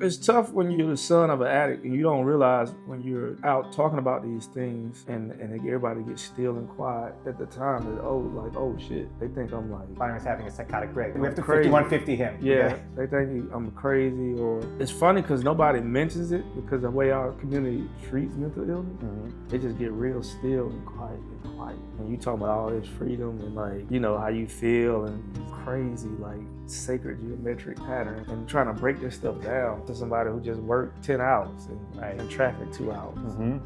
It's tough when you're the son of an addict and you don't realize when you're out talking about these things and everybody gets still and quiet at the time that, oh shit, they think I'm like... Byron's having a psychotic break. We have to crazy. 5150 him. Yeah, they think I'm crazy, or... It's funny because nobody mentions it because the way our community treats mental illness, they just get real still and quiet. And you talk about all this freedom and like, you know, how you feel and crazy, like sacred geometric pattern, and trying to break this stuff down to somebody who just worked 10 hours and traffic 2 hours.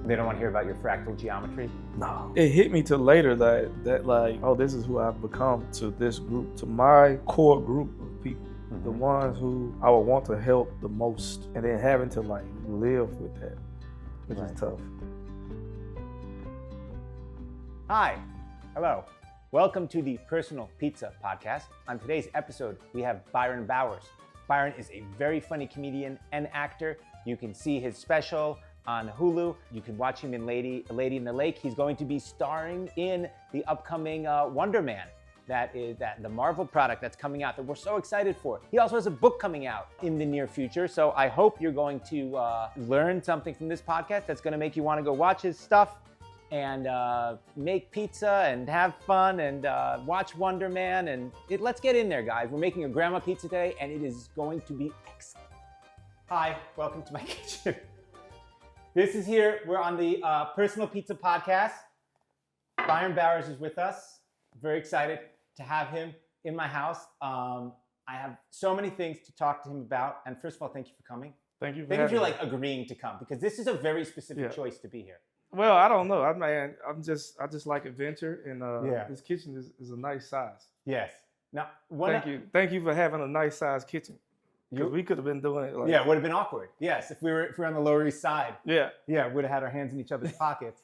They don't want to hear about your fractal geometry? No. It hit me till later that like, oh, this is who I've become to this group, to my core group of people. The ones who I would want to help the most, and then having to like live with that, which is tough. Hi, hello. Welcome to the Personal Pizza Podcast. On today's episode, we have Byron Bowers. Byron is a very funny comedian and actor. You can see his special on Hulu. You can watch him in Lady in the Lake. He's going to be starring in the upcoming Wonderman. That is the Marvel product that's coming out that we're so excited for. He also has a book coming out in the near future. So I hope you're going to learn something from this podcast that's going to make you want to go watch his stuff and make pizza and have fun and watch Wonderman. And let's get in there, guys. We're making a grandma pizza today, and it is going to be excellent. Hi, welcome to my kitchen. This is here. We're on the Personal Pizza Podcast. Byron Bowers is with us. Very excited to have him in my house. I have so many things to talk to him about. And first of all, thank you for coming. Thank you for Thank you for having me. like agreeing to come, because this is a very specific choice to be here. Well, I don't know. I just like adventure, and this kitchen is a nice size. Yes. Now, Thank you for having a nice size kitchen. Because we could have been doing it. Like, it would have been awkward. Yes, if we were on the Lower East Side. Yeah. Yeah, we'd have had our hands in each other's pockets.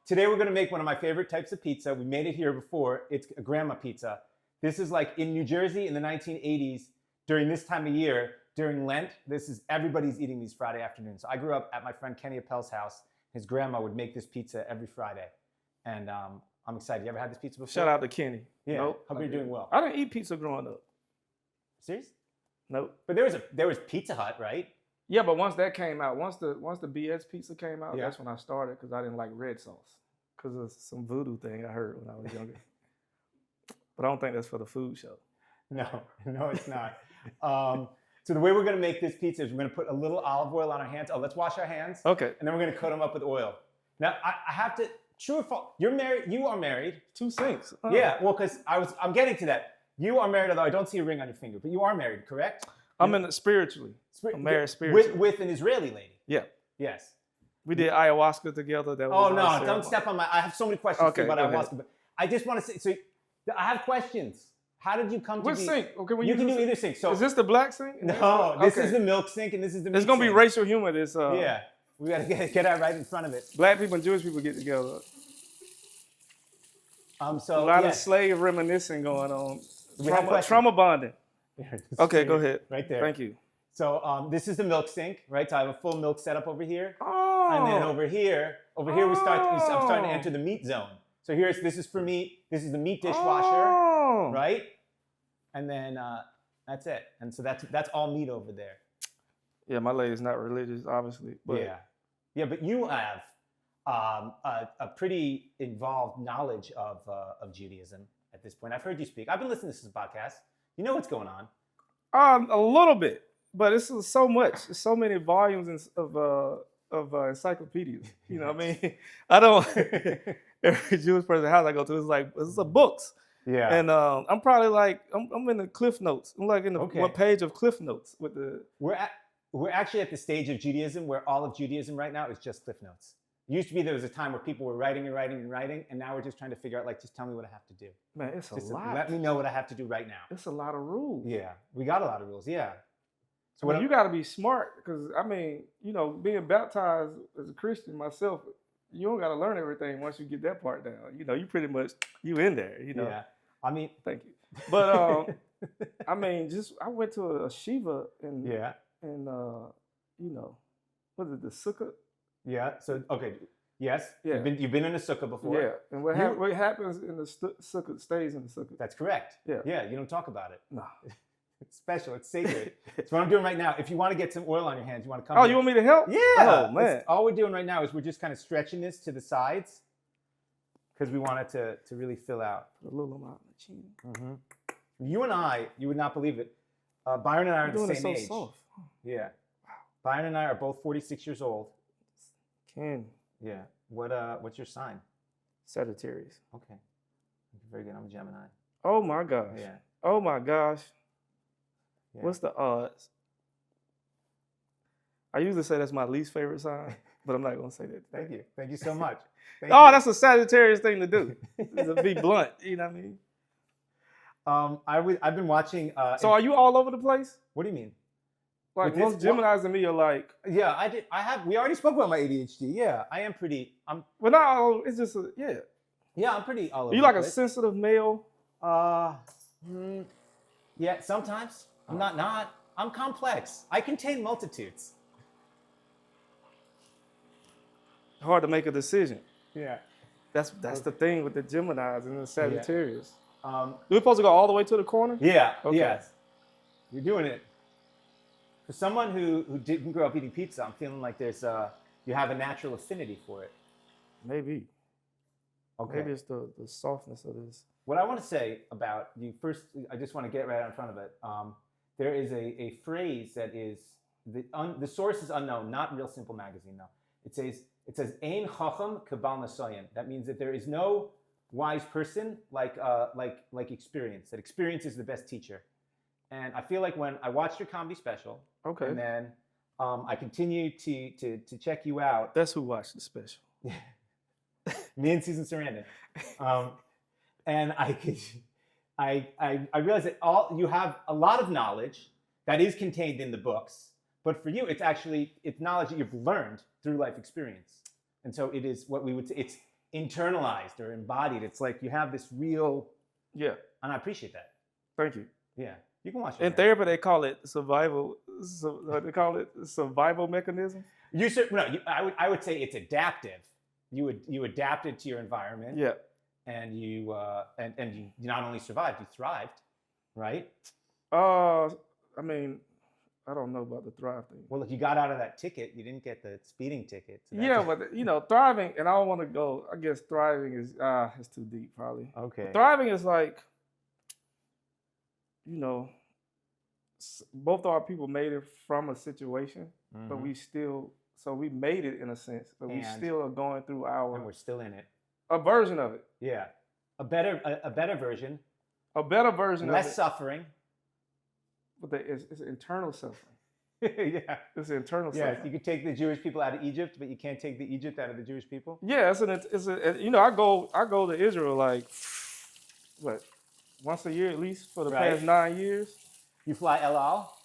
Today we're going to make one of my favorite types of pizza. We made it here before. It's a grandma pizza. This is like in New Jersey in the 1980s during this time of year, during Lent. Everybody's eating these Friday afternoons. So I grew up at my friend Kenny Appel's house. His grandma would make this pizza every Friday. And I'm excited. You ever had this pizza before? Shout out to Kenny. Yeah. Nope. Hope you're doing well. I didn't eat pizza growing up. Serious? Nope. But there was Pizza Hut, right? Yeah, but once that came out, once the BS pizza came out, that's when I started, because I didn't like red sauce. Because of some voodoo thing I heard when I was younger. But I don't think that's for the food show. No, it's not. So the way we're going to make this pizza is we're going to put a little olive oil on our hands. Oh, let's wash our hands. Okay. And then we're going to coat them up with oil. Now, I have to, true or false, you're married, you are married. 2 sinks. Oh. Yeah, well, because I'm getting to that. You are married, although I don't see a ring on your finger, but you are married, correct? I'm in it spiritually. I'm married spiritually. With an Israeli lady? Yeah. Yes. We did ayahuasca together. That was no, nice. Don't step on I have so many questions about ayahuasca, ahead. But I just want to say, so I have questions. How did you come to Which sink? Okay, you can do either sink. So is this the black sink? No, this is the milk sink, and this is the meat It's going to be sink. racial humor. This. Yeah. We got to get out right in front of it. Black people and Jewish people get together. So a lot of slave reminiscing going on. We trauma bonding. Okay, go ahead. Right there. Thank you. So this is the milk sink, right? So I have a full milk setup over here. Oh. And then over here I'm starting to enter the meat zone. So this is for meat. This is the meat dishwasher, right? And then that's it. And so that's all meat over there. Yeah, my lady's not religious, obviously. But Yeah, but you have a pretty involved knowledge of Judaism at this point. I've heard you speak. I've been listening to this podcast. You know what's going on? A little bit, but it's so much. There's so many volumes of encyclopedias. You know what I mean? I don't. Every Jewish person house I go to, it's books. Yeah. And I'm probably like I'm in the Cliff Notes. I'm like in the one page of Cliff Notes with the. We're actually at the stage of Judaism where all of Judaism right now is just Cliff Notes. It used to be there was a time where people were writing, and now we're just trying to figure out, like, just tell me what I have to do. Man, it's a lot. Let me know what I have to do right now. It's a lot of rules. Yeah, we got a lot of rules, yeah. So you got to be smart, because, I mean, being baptized as a Christian myself, you don't got to learn everything once you get that part down. You pretty much, you in there, Yeah, I mean. Thank you. But, I mean, I went to a shiva and was it the sukkah? Yeah. So yes. Yeah. You've been in a sukkah before. Yeah. And what happens in the sukkah stays in the sukkah. That's correct. Yeah. Yeah. You don't talk about it. No. It's special. It's sacred. It's what I'm doing right now. If you want to get some oil on your hands, you want to come. Oh, you want me to help? Yeah. Oh, man. All we're doing right now is we're just kind of stretching this to the sides because we want it to really fill out. Put a little on my chin. Mm-hmm. You and I, you would not believe it. Byron and I are the same age. Soft. Yeah. Wow. Byron and I are both 46 years old. Ken. Yeah. What's your sign? Sagittarius. Okay. Very good. I'm a Gemini. Oh my gosh. Yeah. Oh my gosh. Yeah. What's the odds? I usually say that's my least favorite sign, but I'm not gonna say that. Thank you. Thank you so much. That's a Sagittarius thing to do. To be blunt. You know what I mean? I've been watching. So are you all over the place? What do you mean? Like most Geminis and me are like. Yeah, I did. We already spoke about my ADHD. Yeah, I am pretty. Well, not all. It's just yeah. Yeah, I'm pretty all over. Are you like a sensitive male? Yeah, sometimes. I'm not. I'm complex. I contain multitudes. Hard to make a decision. Yeah. That's the thing with the Geminis and the Sagittarius. Yeah. We're supposed to go all the way to the corner? Yeah. Okay. Yes. You're doing it. For someone who didn't grow up eating pizza, I'm feeling like you have a natural affinity for it. Maybe. Okay. Maybe it's the softness of this. What I want to say about you first, I just want to get right out in front of it. There is a phrase that is, the source is unknown, not Real Simple Magazine, though. It says, Ein chacham kabal nasoyan. That means that there is no wise person like experience, that experience is the best teacher. And I feel like when I watched your comedy special, okay, and then I continue to check you out. That's who watched the special. Me and Susan Sarandon. And I realized that you have a lot of knowledge that is contained in the books, but for you, it's knowledge that you've learned through life experience. And so it is what we would say, it's internalized or embodied. It's like you have this real, yeah. And I appreciate that. Thank you. Yeah. You can watch it. In therapy, they call it survival. They call it survival mechanism. I would say it's adaptive. You adapted to your environment. Yeah. And you not only survived, you thrived, right? I mean, I don't know about the thrive thing. Well, if you got out of that ticket, you didn't get the speeding ticket. So yeah, but thriving, and I don't want to go. I guess thriving is it's too deep, probably. Okay. But thriving is like, both our people made it from a situation, mm-hmm. but we made it in a sense, but we still are going through and we're still in it. A version of it. Yeah. A better version. A better version of it. Less suffering. But it's internal suffering. Yeah. It's internal suffering. You could take the Jewish people out of Egypt, but you can't take the Egypt out of the Jewish people. Yeah, I go to Israel like, once a year at least for the past 9 years. You fly El Al?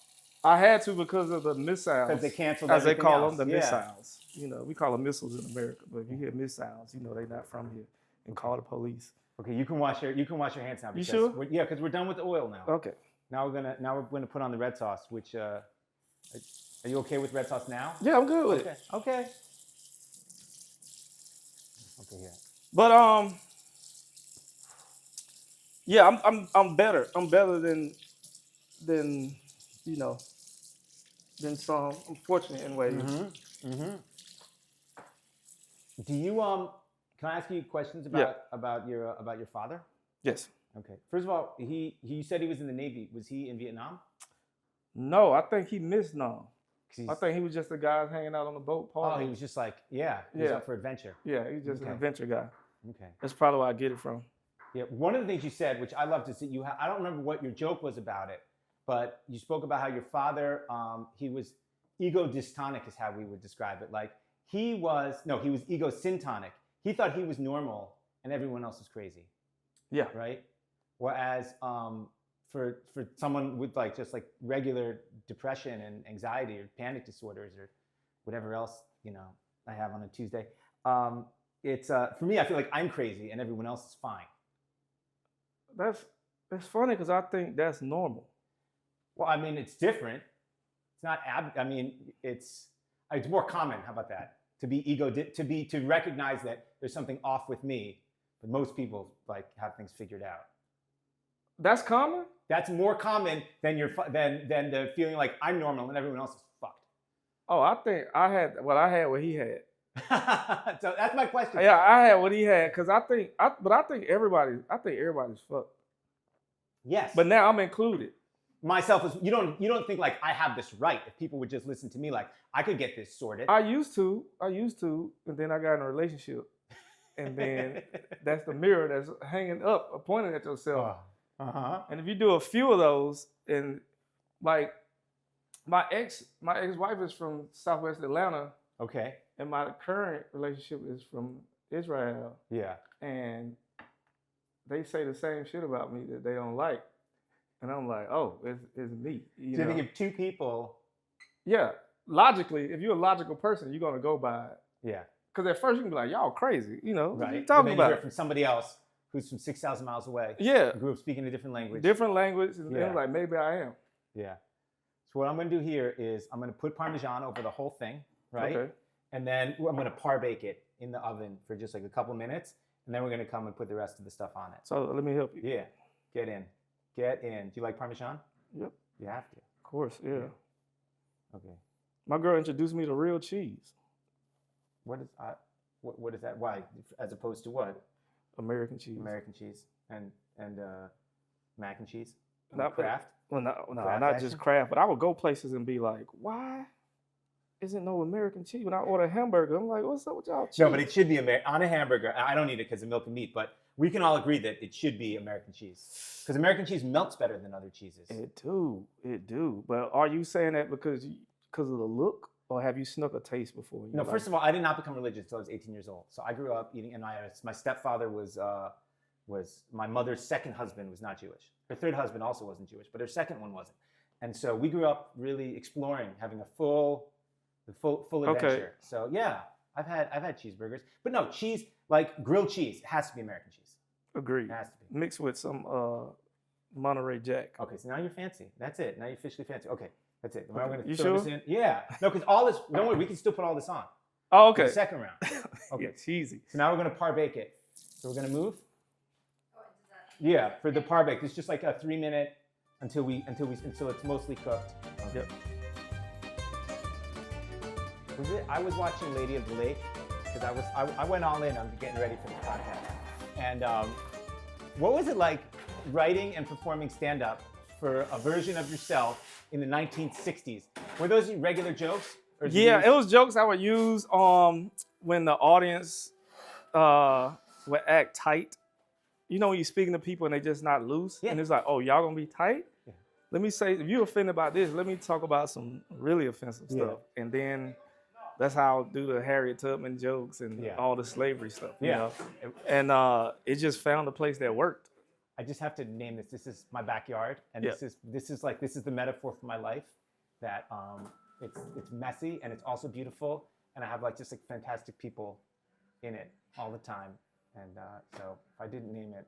I had to because of the missiles. Because they canceled as they call else. them, the missiles. We call them missiles in America, but if you hear missiles, they're not from here, and call the police. Okay, you can wash your hands now. You sure? Yeah, because we're done with the oil now. Okay. Now we're gonna put on the red sauce. Which are you okay with red sauce now? Yeah, I'm good with it. Okay. Yeah. But yeah, I'm better. I'm better than some. I'm fortunate in ways. Mm-hmm. Mm-hmm. Do you can I ask you questions about your father? Yes. Okay. First of all, he said he was in the Navy. Was he in Vietnam? No, I think he missed Nam. I think he was just a guy hanging out on the boat. Oh, he was just like, he was up for adventure. Yeah, he was just an adventure guy. Okay. That's probably where I get it from. Yeah. One of the things you said, which I loved, is that I don't remember what your joke was about it, but you spoke about how your father, he was ego-dystonic is how we would describe it. Like he was ego-syntonic. He thought he was normal and everyone else was crazy. Yeah. Right? Whereas for someone with just regular depression and anxiety or panic disorders or whatever else, I have on a Tuesday, it's for me, I feel like I'm crazy and everyone else is fine. That's funny because I think that's normal. Well, I mean, it's different. It's not it's more common. How about that? To recognize that there's something off with me, but most people have things figured out. That's common? That's more common than than the feeling like I'm normal and everyone else is fucked. Oh, I think I had what he had. So that's my question. Yeah, I had what he had because I think everybody's fucked. Yes. But now I'm included. Myself is you don't think like I have this right. If people would just listen to me, like I could get this sorted. I used to, and then I got in a relationship, and then that's the mirror that's hanging up, pointing at yourself. And if you do a few of those, and like my ex-wife is from Southwest Atlanta. Okay. And my current relationship is from Israel. Yeah. And they say the same shit about me that they don't like. And I'm like, oh, it's me. You think if two people... Yeah. Logically, if you're a logical person, you're going to go by it. Yeah. Because at first you can be like, y'all crazy. You know, right. What are you talking about? You hear from somebody else who's from 6,000 miles away. Yeah. Grew up speaking a different language. And they're like, maybe I am. Yeah. So what I'm going to do here is I'm going to put Parmesan over the whole thing, right? Okay. And then I'm going to par bake it in the oven for just like a couple minutes. And then we're going to come and put the rest of the stuff on it. So let me help you. Yeah. Get in. Do you like Parmesan? Yep. You have to. Of course, yeah. Okay. My girl introduced me to real cheese. What is that? Why? As opposed to what? American cheese. American cheese. And mac and cheese? Not Kraft? Well, no, not just Kraft. But I would go places and be like, why isn't no American cheese? When I order a hamburger, I'm like, what's up with y'all cheese? No, but it should be on a hamburger. I don't eat it because of milk and meat, but we can all agree that it should be American cheese. Because American cheese melts better than other cheeses. It do. But are you saying that because of the look, or have you snuck a taste before? No, first of all, I did not become religious until I was 18 years old. So I grew up eating, and my stepfather was my mother's second husband was not Jewish. Her third husband also wasn't Jewish, but her second one wasn't. And so we grew up really exploring, having a full adventure. Okay. So yeah, I've had cheeseburgers, but no, cheese, like grilled cheese, has to be American cheese. Agreed. It has to be. Mixed with some Monterey Jack. Okay, so now you're fancy. That's it. Now you're officially fancy. Okay, that's it. Okay. We're going to you throw sure? this in. Yeah. No, because all this, don't worry, we can still put all this on. Oh, okay. The second round. Okay. Yeah, cheesy. So now we're going to par bake it. So we're going to move. Yeah, for the par bake. It's just like a 3-minute until it's mostly cooked. Yep. I was watching Lady of the Lake because I went all in on getting ready for this podcast. And what was it like writing and performing stand-up for a version of yourself in the 1960s? Were those regular jokes? Yeah, it was jokes I would use when the audience would act tight. You know when you're speaking to people and they just not loose? Yeah. And it's like, oh, y'all gonna be tight? Yeah. Let me say, if you're offended about this, let me talk about some really offensive stuff. And then that's how I'll do the Harriet Tubman jokes and all the slavery stuff. You know? And it just found a place that worked. I just have to name this. This is my backyard, and this is the metaphor for my life. That it's messy and it's also beautiful, and I have just fantastic people in it all the time. And so if I didn't name it,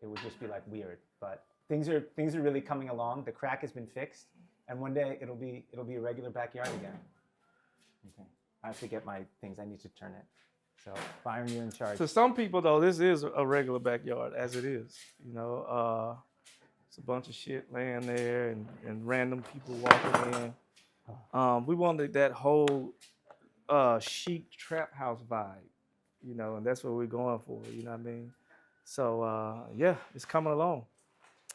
it would just be weird. But things are really coming along. The crack has been fixed, and one day it'll be a regular backyard again. Okay, I have to get my things. I need to turn it. So Byron, you're in charge. To some people though, this is a regular backyard as it is. You know, it's a bunch of shit laying there and random people walking in. We wanted that whole chic trap house vibe. You know, and that's what we're going for, you know what I mean? So, yeah, it's coming along.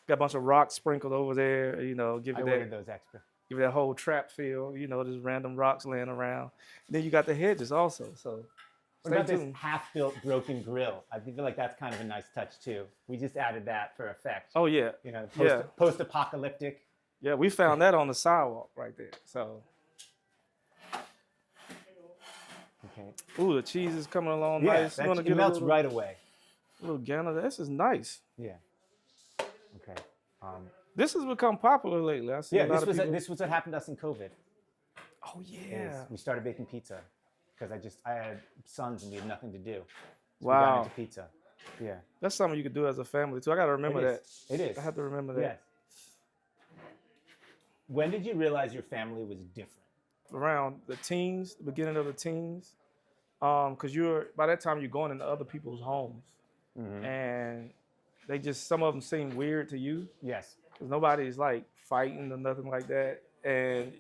Got a bunch of rocks sprinkled over there, you know, give it those extra. Give it that whole trap feel, you know, just random rocks laying around. And then you got the hedges also, so what about this half-built broken grill? I feel like that's kind of a nice touch, too. We just added that for effect. Oh, yeah. You know, post-apocalyptic. Yeah, we found that on the sidewalk right there, so. Okay. Ooh, the cheese is coming along nice. It melts right away. A little Ghana. This is nice. Yeah. Okay. This has become popular lately. I see a lot of people. This was what happened to us in COVID. Oh yeah. We started baking pizza because I had sons and we had nothing to do. So wow. We got into pizza. Yeah. That's something you could do as a family too. I got to remember that. It is. I have to remember that. Yes. When did you realize your family was different? Around the teens, the beginning of the teens, because by that time you're going into other people's homes, and some of them seem weird to you. Yes. Because nobody's like fighting or nothing like that. And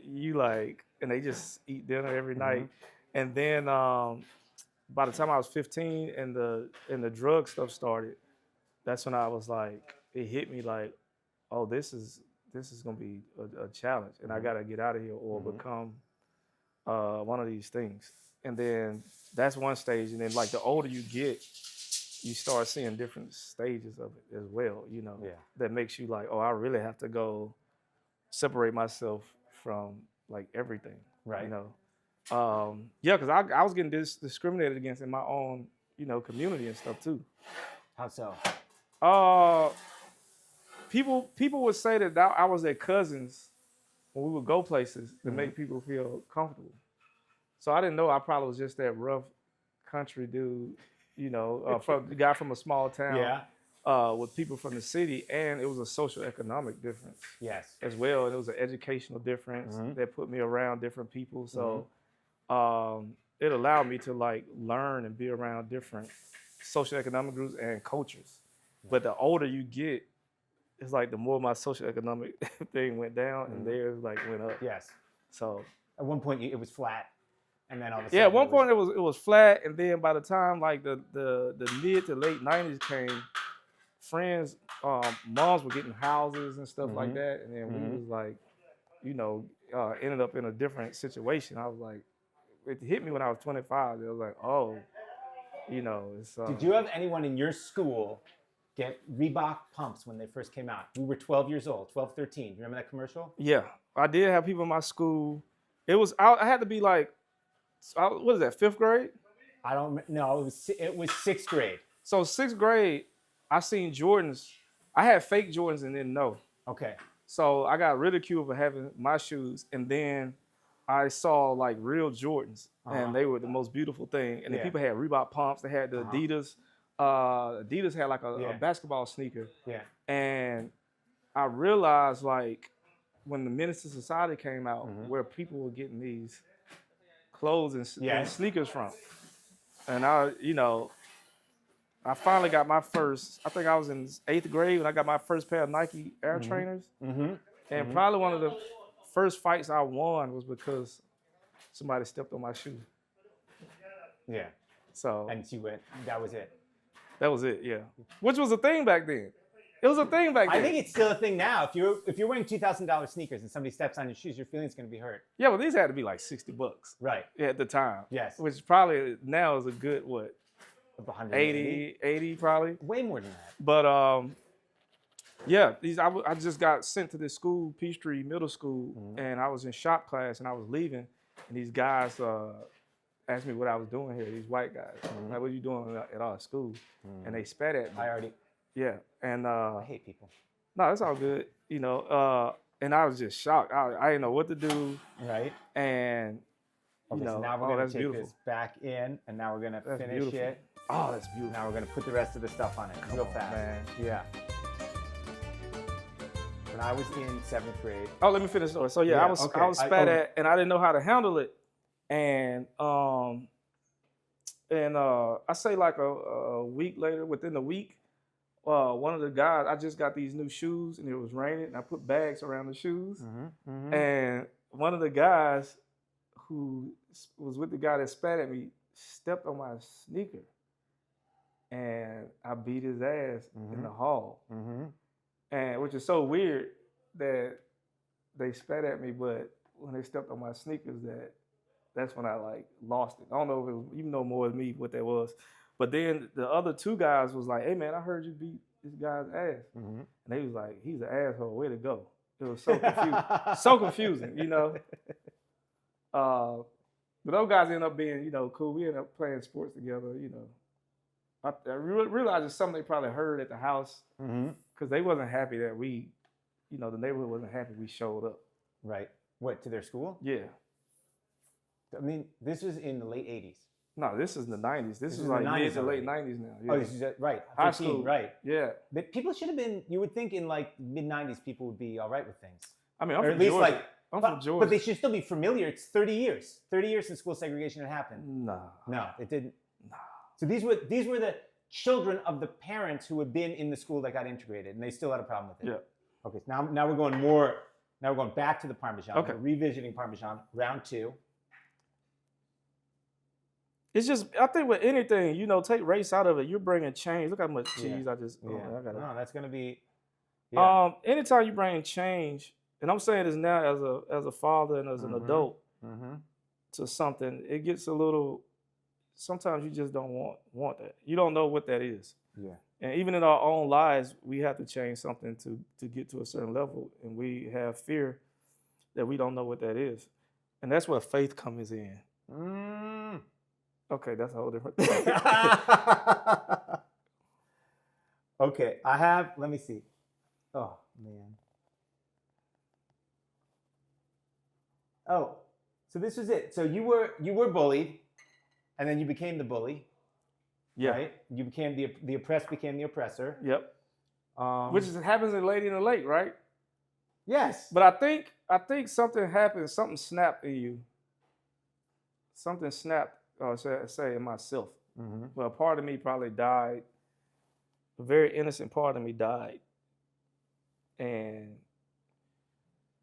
and they just eat dinner every night. And then by the time I was 15 and the drug stuff started, that's when I was like, it hit me like, oh, this is gonna be a challenge, and I gotta get out of here or become one of these things. And then that's one stage, and then like the older you get, you start seeing different stages of it as well. That makes you like, oh, I really have to go separate myself from like everything. Right. Because I was getting discriminated against in my own community and stuff too. How so? People would say that I was their cousins when we would go places to make people feel comfortable. So I didn't know I probably was just that rough country dude, from the guy from a small town with people from the city, and it was a social economic difference. Yes. As well, and it was an educational difference that put me around different people. So it allowed me to like learn and be around different social economic groups and cultures. But the older you get, it's like the more my social economic thing went down and theirs like went up. Yes. So at one point it was flat, and then all of a sudden. Yeah, at one point it was flat, and then by the time like the mid to late 90s came, friends, moms were getting houses and stuff like that, and then we was like, ended up in a different situation. I was like, it hit me when I was 25. It was like, oh, it's. Did you have anyone in your school get Reebok pumps when they first came out? We were 12 years old, 12, 13. You remember that commercial? Yeah, I did have people in my school. It was I had to be like, what is that, 5th grade? I don't know. It was 6th grade. So 6th grade, I seen Jordans. I had fake Jordans and didn't know. Okay. So I got ridiculed for having my shoes, and then I saw like real Jordans, and they were the most beautiful thing. And then people had Reebok pumps. They had the Adidas. Adidas had like a basketball sneaker. Yeah. And I realized like when the Menace to Society came out, where people were getting these clothes and sneakers from. And I finally got my first, I think I was in 8th grade when I got my first pair of Nike Air Trainers. And probably one of the first fights I won was because somebody stepped on my shoe. Yeah. So. And she went, that was it. That was it, yeah. Which was a thing back then. It was a thing back then. I think it's still a thing now. If you're wearing $2,000 sneakers and somebody steps on your shoes, your feeling's gonna be hurt. Yeah, but these had to be like $60. Right. At the time. Yes. Which probably now is a good, what? 80 probably. Way more than that. But I just got sent to this school, Peachtree Middle School, and I was in shop class and I was leaving, and these guys asked me what I was doing here, these white guys. Like, what are you doing at our school? And they spat at me. Yeah, and I hate people. No, it's all good, and I was just shocked. I didn't know what to do. Right. And so now we're gonna take this back in, and now we're gonna finish it. Oh, that's beautiful. Now we're gonna put the rest of the stuff on it real fast. Man. Yeah. When I was in 7th grade. Oh, let me finish the story. So I was spat at, and I didn't know how to handle it, and I say like a week later, within the week, one of the guys, I just got these new shoes, and it was raining, and I put bags around the shoes, and one of the guys who was with the guy that spat at me stepped on my sneaker. And I beat his ass in the hall. And which is so weird that they spat at me, but when they stepped on my sneakers, that's when I like lost it. I don't know if it was, even know more than me what that was. But then the other 2 guys was like, hey man, I heard you beat this guy's ass. And they was like, he's an asshole, way to go. It was so confusing. So confusing, But those guys ended up being, cool. We ended up playing sports together, I realized it's something they probably heard at the house because they wasn't happy that we, the neighborhood wasn't happy we showed up. Right. What, to their school? Yeah. I mean, this was in the late 80s. No, this is in the 90s. This is like mid to late 90s now. Yeah. Oh, this is right. High school. Right. Yeah. But people should have been, you would think in like mid 90s, people would be all right with things. I mean, I'm from Georgia. From Georgia. But they should still be familiar. It's 30 years. 30 years since school segregation had happened. No, it didn't. No. So these were the children of the parents who had been in the school that got integrated, and they still had a problem with it. Yeah. Okay, so now we're going more. Now we're going back to the Parmesan. Okay. We're revisiting Parmesan. Round 2. It's just, I think with anything, you know, take race out of it. You're bringing change. Look how much cheese I just. Yeah. I gotta, no, that's gonna be. Yeah. Anytime you bring change, and I'm saying this now as a father and as an adult to something, it gets a little. Sometimes you just don't want that. You don't know what that is. Yeah. And even in our own lives, we have to change something to get to a certain level, and we have fear that we don't know what that is, and that's where faith comes in. Okay, that's a whole different thing. Okay, let me see. Oh, man. Oh, so this was it. So you were bullied, and then you became the bully. Yeah. Right? You became the oppressed became the oppressor. Yep. Which happens in Lady in the Lake, right? Yes. But I think something happened, something snapped in you. Something snapped, say in myself. Well, a part of me probably died. A very innocent part of me died. And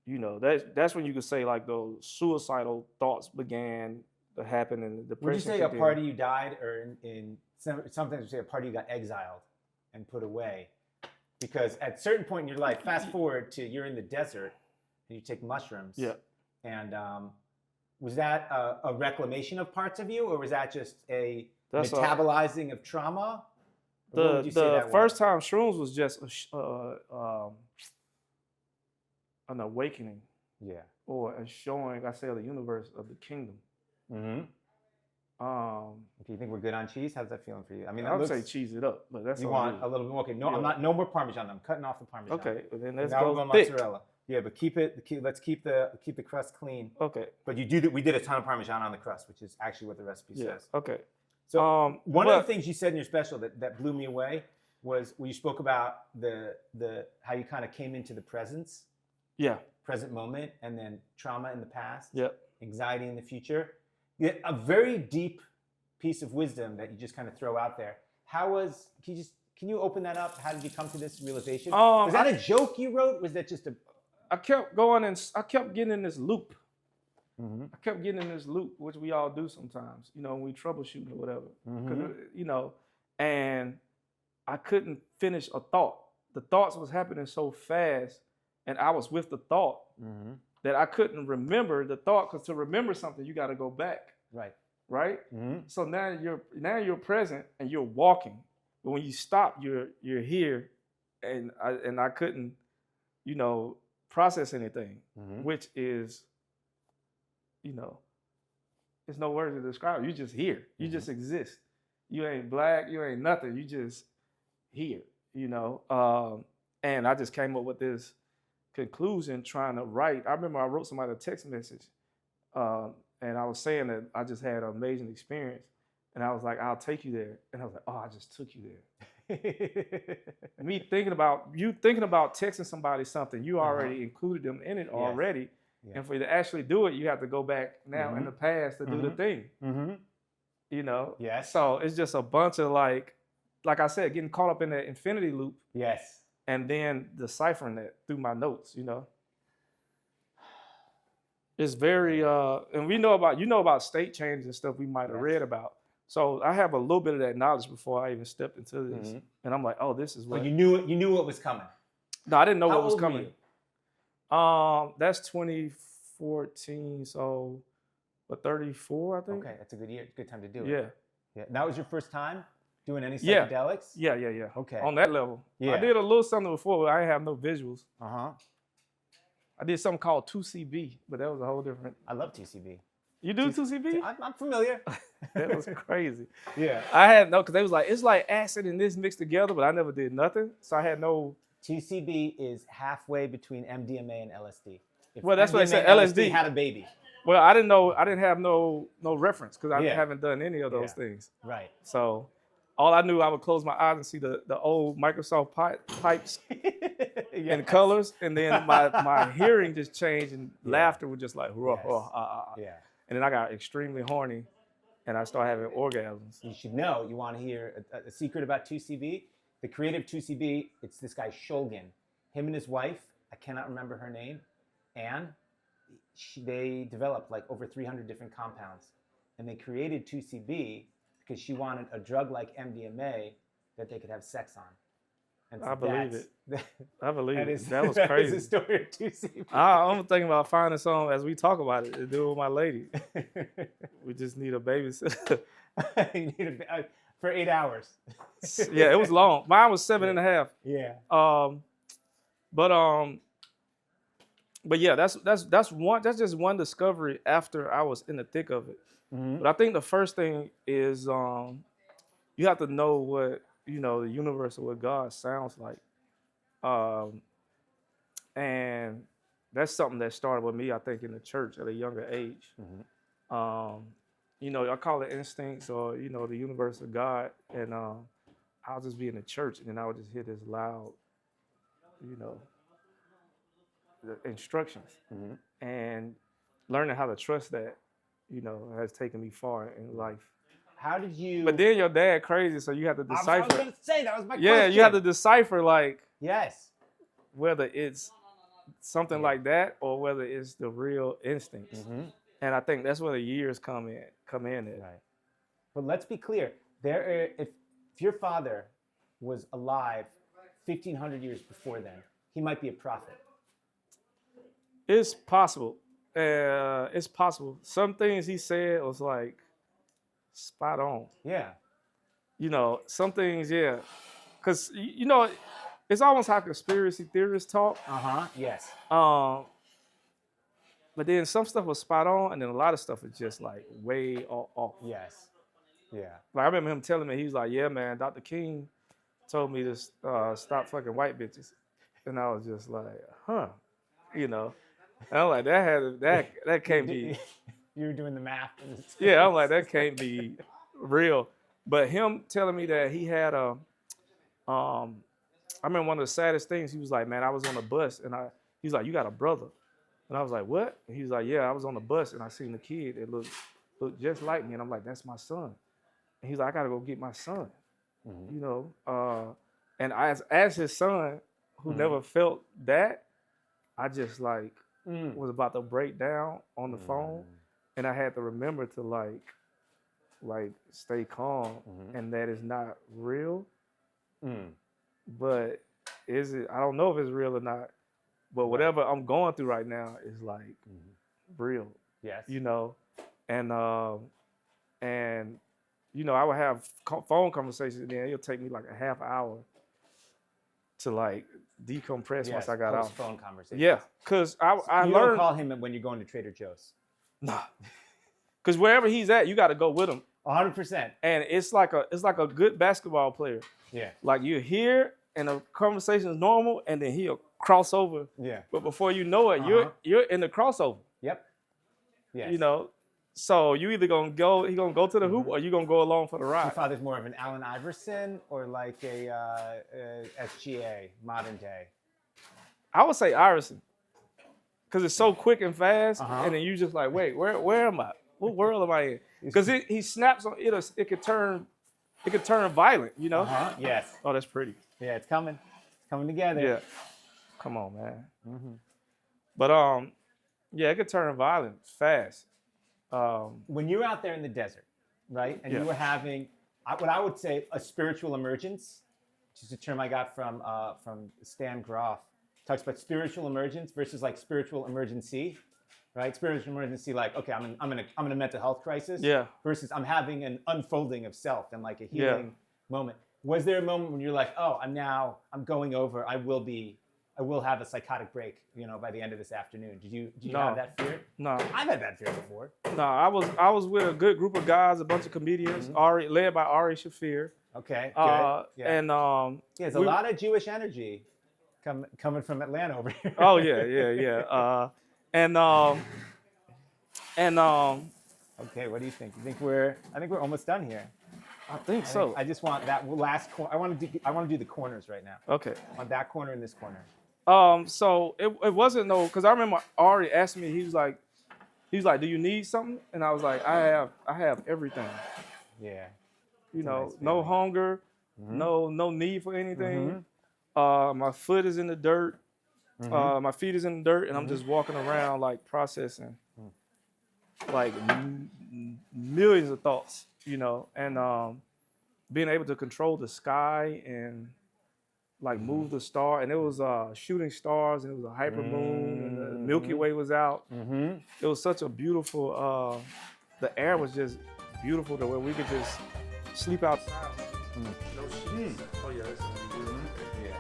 you know, that's when you could say like those suicidal thoughts began to happen and the depression. Would you say a part of you died, or in sometimes you say a part of you got exiled and put away? Because at a certain point in your life, fast forward to you're in the desert and you take mushrooms. Yeah. And was that a reclamation of parts of you, or was that just a metabolizing of trauma? The first time shrooms was just an awakening. Yeah. Or a showing, I say, of the universe of the kingdom. Do you think we're good on cheese? How's that feeling for you? I mean, I would say cheese it up, but that's you want a little bit more. Okay, no, yeah. No more Parmesan. I'm cutting off the Parmesan. Okay, well then let's now go we're going thick. mozzarella. Yeah, but let's keep the crust clean. Okay. But we did a ton of Parmesan on the crust, which is actually what the recipe says. Okay. So one of the things you said in your special that blew me away was when you spoke about the how you kind of came into the presence. Yeah. Present moment, and then trauma in the past. Yep. Anxiety in the future. Yeah, a very deep piece of wisdom that you just kind of throw out there. Can you open that up? How did you come to this realization? Was that a joke you wrote? Was that just I kept going and I kept getting in this loop. I kept getting in this loop, which we all do sometimes, you know, when we troubleshoot or whatever. You know, and I couldn't finish a thought. The thoughts was happening so fast, and I was with the thought that I couldn't remember the thought, because to remember something, you got to go back. Right? So now you're present and you're walking. But when you stop, you're here, and I couldn't, you know, process anything, which is, you know, there's no words to describe it. You're just here. You just exist. You ain't black. You ain't nothing. You just here. You know. And I just came up with this conclusion trying to write. I remember I wrote somebody a text message. And I was saying that I just had an amazing experience. And I was like, I'll take you there. And I was like, oh, I just took you there. Me thinking about texting somebody something, you already included them in it already. Yeah. And for you to actually do it, you have to go back now in the past to do the thing. You know? Yes. So it's just a bunch of like I said, getting caught up in that infinity loop. Yes. And then deciphering that through my notes, you know? It's very, and you know about state changes and stuff we might have read about. So I have a little bit of that knowledge before I even stepped into this. And I'm like, oh, this is what. So you knew what was coming. No, I didn't know what was How old coming. That's 2014, so 34, I think. Okay, that's a good year, good time to do it. Yeah. Yeah. That was your first time doing any psychedelics? Yeah. Okay. On that level. Yeah. I did a little something before, but I didn't have no visuals. I did something called 2CB, but that was a whole different. I love 2CB. You do 2CB? I'm familiar. That was crazy. Yeah. I had no, because they was like, it's like acid and this mixed together, but I never did nothing. So I had no. 2CB is halfway between MDMA and LSD. Well, that's what they said. LSD had a baby. Well, I didn't know. I didn't have no reference because I haven't done any of those things. Right. So all I knew, I would close my eyes and see the old Microsoft pipes in colors, and then my hearing just changed, and laughter was just like, and then I got extremely horny, and I started having orgasms. You should know. You want to hear a secret about 2CB? The creator of 2CB, it's this guy Shulgin. Him and his wife, I cannot remember her name, Anne. They developed like over 300 different compounds, and they created 2CB because she wanted a drug like MDMA that they could have sex on. And so I believe it. I believe that it. is, That was that crazy. is the story of 2CB. I'm thinking about finding some as we talk about it to do with my lady. We just need a babysitter. You need for 8 hours. Yeah, it was long. Mine was 7.5. Yeah. But yeah, that's just one discovery after I was in the thick of it. Mm-hmm. But I think the first thing is you have to know what, you know, the universe or what God sounds like. And that's something that started with me, I think, in the church at a younger age. Mm-hmm. You know, I call it instincts or, you know, the universe of God. And I'll just be in the church and then I would just hear this loud, you know, the instructions. Mm-hmm. And learning how to trust that, you know, has taken me far in life. How did you? But then your dad crazy, so you have to decipher. I was going to say, that was my question. Yeah, you have to decipher, like, yes, whether it's something like that or whether it's the real instincts. Mm-hmm. And I think that's where the years come in. Right. But let's be clear. If your father was alive 1,500 years before then, he might be a prophet. It's possible. It's possible. Some things he said was like spot on. Yeah. You know, some things, yeah. Because, you know, it's almost how conspiracy theorists talk. Yes. But then some stuff was spot on, and then a lot of stuff was just like way off. Yes. Yeah. Like I remember him telling me, he was like, "Yeah, man, Dr. King told me to stop fucking white bitches," and I was just like, "Huh," you know. And I'm like, that can't be. You were doing the math. Yeah, I'm like, that can't be real. But him telling me that he had I remember one of the saddest things. He was like, "Man, I was on a bus, and he's like, you got a brother?" And I was like, "What?" And he was like, "Yeah, I was on the bus, and I seen the kid that looked just like me," and I'm like, "That's my son." And he's like, "I gotta go get my son," you know. And as his son, who never felt that, I just like was about to break down on the phone, and I had to remember to like stay calm, and that is not real. But is it? I don't know if it's real or not. But whatever I'm going through right now is like real. Yes. You know, and you know, I would have phone conversations, and then it'll take me like a half hour to like decompress once I got out. Phone conversations. Yeah, because I you learned. Don't call him when you're going to Trader Joe's. Nah, because wherever he's at, you got to go with him. 100%. And it's like a good basketball player. Yeah. Like you're here, and the conversation is normal, and then he'll cross over. Yeah. But before you know it, you're in the crossover. Yep. Yes. You know, so you either gonna go to the hoop, or you gonna go along for the ride. Your father's more of an Allen Iverson or like a SGA modern day. I would say Iverson, because it's so quick and fast, and then you just like, wait, where am I? What world am I in? Because he snaps on it. It could turn violent. You know. Yes. Oh, that's pretty. Yeah, it's coming. It's coming together. Yeah. Come on, man. But yeah, it could turn violent fast. When you're out there in the desert, right, and you were having what I would say a spiritual emergence, which is a term I got from Stan Groff. Talks about spiritual emergence versus like spiritual emergency, right? Spiritual emergency, like, okay, I'm in a mental health crisis. Yeah. Versus I'm having an unfolding of self and like a healing moment. Was there a moment when you're like, oh, I'm going over, I will have a psychotic break, you know, by the end of this afternoon. Did you have that fear? No. I've had that fear before. No, I was with a good group of guys, a bunch of comedians, led by Ari Shafir. Okay, good. And there's a lot of Jewish energy coming from Atlanta over here. Oh yeah. Okay, what do you think? I think we're almost done here. I think so. I just want that last corner. I want to do the corners right now. Okay. I want that corner and this corner. So it wasn't because I remember Ari asked me. He was like, He was like, "Do you need something?" And I was like, "I have everything." Yeah. You It's a know, nice no feeling. hunger, no need for anything. My foot is in the dirt. My feet is in the dirt, and I'm just walking around like processing, like millions of thoughts. You know, and being able to control the sky and like move the star, and it was shooting stars, and it was a hyper moon, and the Milky Way was out. It was such a beautiful. The air was just beautiful to where we could just sleep outside. No sheets. Oh yeah, it's gonna be good. Yeah.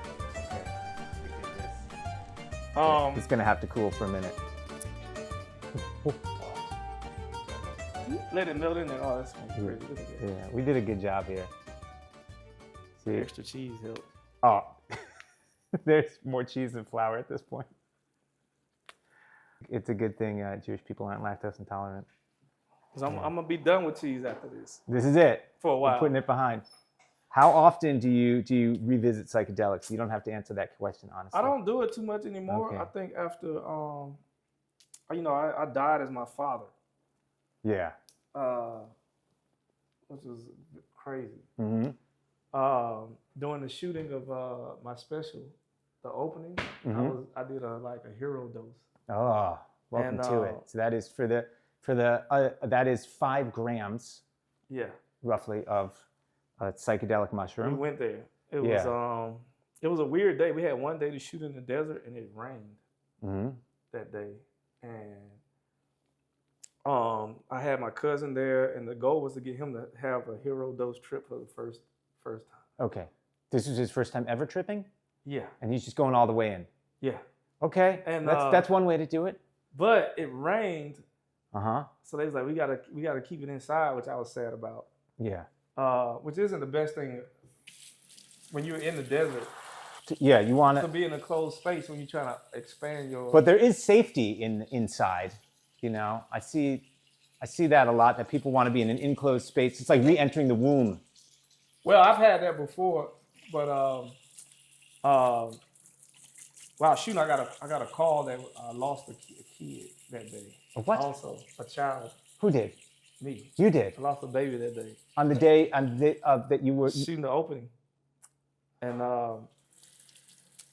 Okay. It's gonna have to cool for a minute. Let it melt in there. Oh, that's gonna be crazy. Look at that. Yeah, we did a good job here. See, Extra cheese help. oh, there's more cheese than flour at this point. It's a good thing Jewish people aren't lactose intolerant. Cause I'm gonna be done with cheese after this. This is it. For a while. We're putting it behind. How often do you revisit psychedelics? You don't have to answer that question honestly. I don't do it too much anymore. Okay. I think after you know, I died as my father. Yeah. Which was crazy. Mm-hmm. During the shooting of my special, the opening, I did like a hero dose. Oh, welcome to it. So that is that is 5 grams. Yeah. Roughly of a psychedelic mushroom. We went there. It was a weird day. We had one day to shoot in the desert, and it rained that day. And I had my cousin there, and the goal was to get him to have a hero dose trip for the first time. Okay. This was his first time ever tripping? Yeah. And he's just going all the way in? Yeah. Okay. And that's one way to do it? But it rained. Uh-huh. So they was like, we gotta keep it inside, which I was sad about. Yeah. Which isn't the best thing when you're in the desert. Yeah, you want to be in a closed space when you're trying to expand your. But there is safety inside. You know, I see that a lot. That people want to be in an enclosed space. It's like re-entering the womb. Well, I've had that before, but wow, shooting! I got a call that I lost a kid that day. A what? Also, a child. Who did? Me. You did. I lost a baby that day. On the day that you were shooting the opening, and man,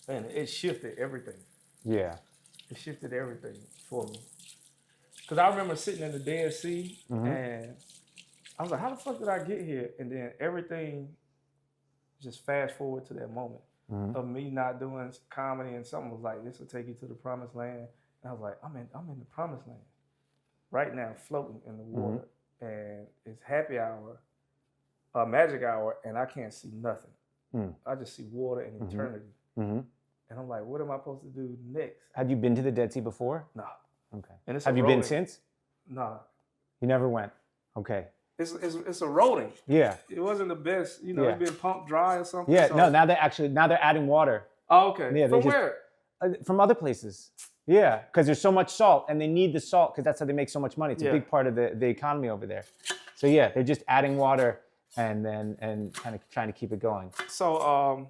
it shifted everything. Yeah. It shifted everything for me. Cause I remember sitting in the Dead Sea, and I was like, "How the fuck did I get here?" And then everything just fast forward to that moment of me not doing comedy, and something was like, "This will take you to the promised land." And I was like, "I'm in the promised land right now, floating in the water, and it's happy hour, magic hour, and I can't see nothing. I just see water and eternity." And I'm like, "What am I supposed to do next?" Had you been to the Dead Sea before? No. Okay. And it's Have you been since? No. You never went. Okay. It's eroding. Yeah. It wasn't the best. You know, it's been pumped dry or something. Yeah. So. No. Now they're adding water. Oh, okay. Yeah, From where? From other places. Yeah, because there's so much salt, and they need the salt because that's how they make so much money. It's a big part of the economy over there. So yeah, they're just adding water and kind of trying to keep it going. So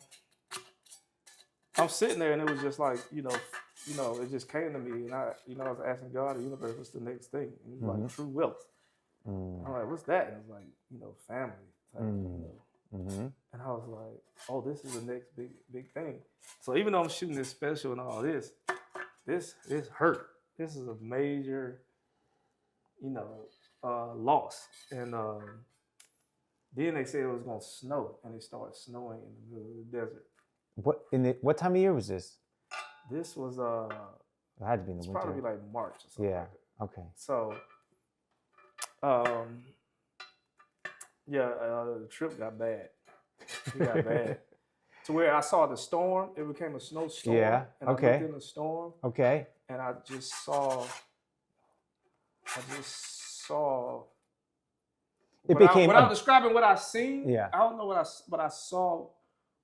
I'm sitting there, and it was just like it just came to me, and I was asking God, the universe, what's the next thing? And he was like, true wealth. I'm like, what's that? And it was like, family type, And I was like, oh, this is the next big thing. So even though I'm shooting this special and all this hurt. This is a major, loss. And then they said it was gonna snow, and it started snowing in the middle of the desert. What time of year was this? This was it had to be in the winter. Probably like March or something. Yeah. Like okay. So, the trip got bad. It got bad. To where I saw the storm, it became a snowstorm. Yeah. And okay. I looked in the storm. Okay. And I just saw. Without describing what I seen. Yeah. I don't know what I saw.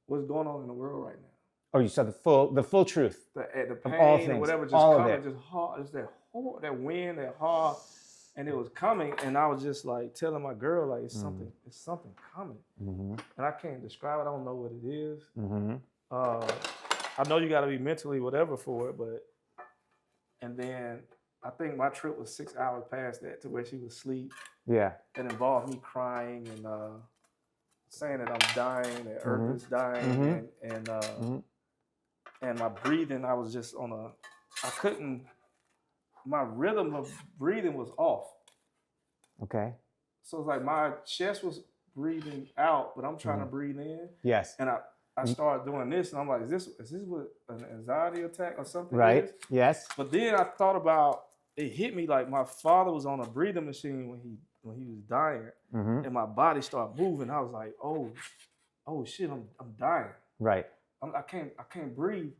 What's going on in the world right now? Oh, you saw the full truth. The pain, of all things, or whatever, just all coming, of it. just hard. It's that wind, that hard, and it was coming, and I was just like telling my girl, like it's something coming, and I can't describe it. I don't know what it is. I know you got to be mentally whatever for it, and then I think my trip was 6 hours past that to where she was asleep. Yeah. It involved me crying and saying that I'm dying, that Mm-hmm. Earth is dying, Mm-hmm. and my breathing, I was just I couldn't, my rhythm of breathing was off. Okay. So it's like my chest was breathing out, but I'm trying to breathe in. Yes. And I started doing this, and I'm like, is this what an anxiety attack or something Right. is? Yes. But then I thought about, it hit me like my father was on a breathing machine when he was dying, and my body started moving. I was like, oh shit, I'm dying. Right. I can't breathe.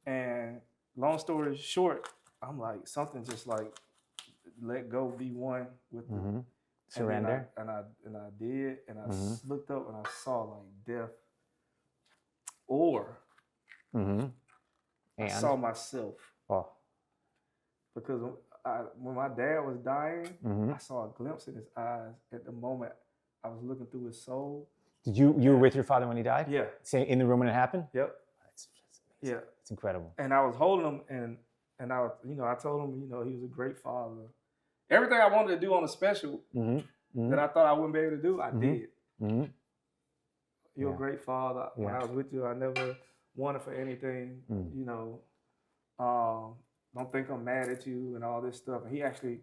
And long story short, I'm like, something just like let go, be one with the surrender. And I did, and I looked up and I saw like death, or I saw myself. Oh. Because when my dad was dying, I saw a glimpse in his eyes. At the moment, I was looking through his soul. Did you were with your father when he died? Yeah. Say in the room when it happened? Yep. That's amazing. Yeah. It's incredible. And I was holding him, and I I told him, he was a great father. Everything I wanted to do on a special that I thought I wouldn't be able to do, I did. You're a great father. When I was with you, I never wanted for anything. Don't think I'm mad at you and all this stuff. And he actually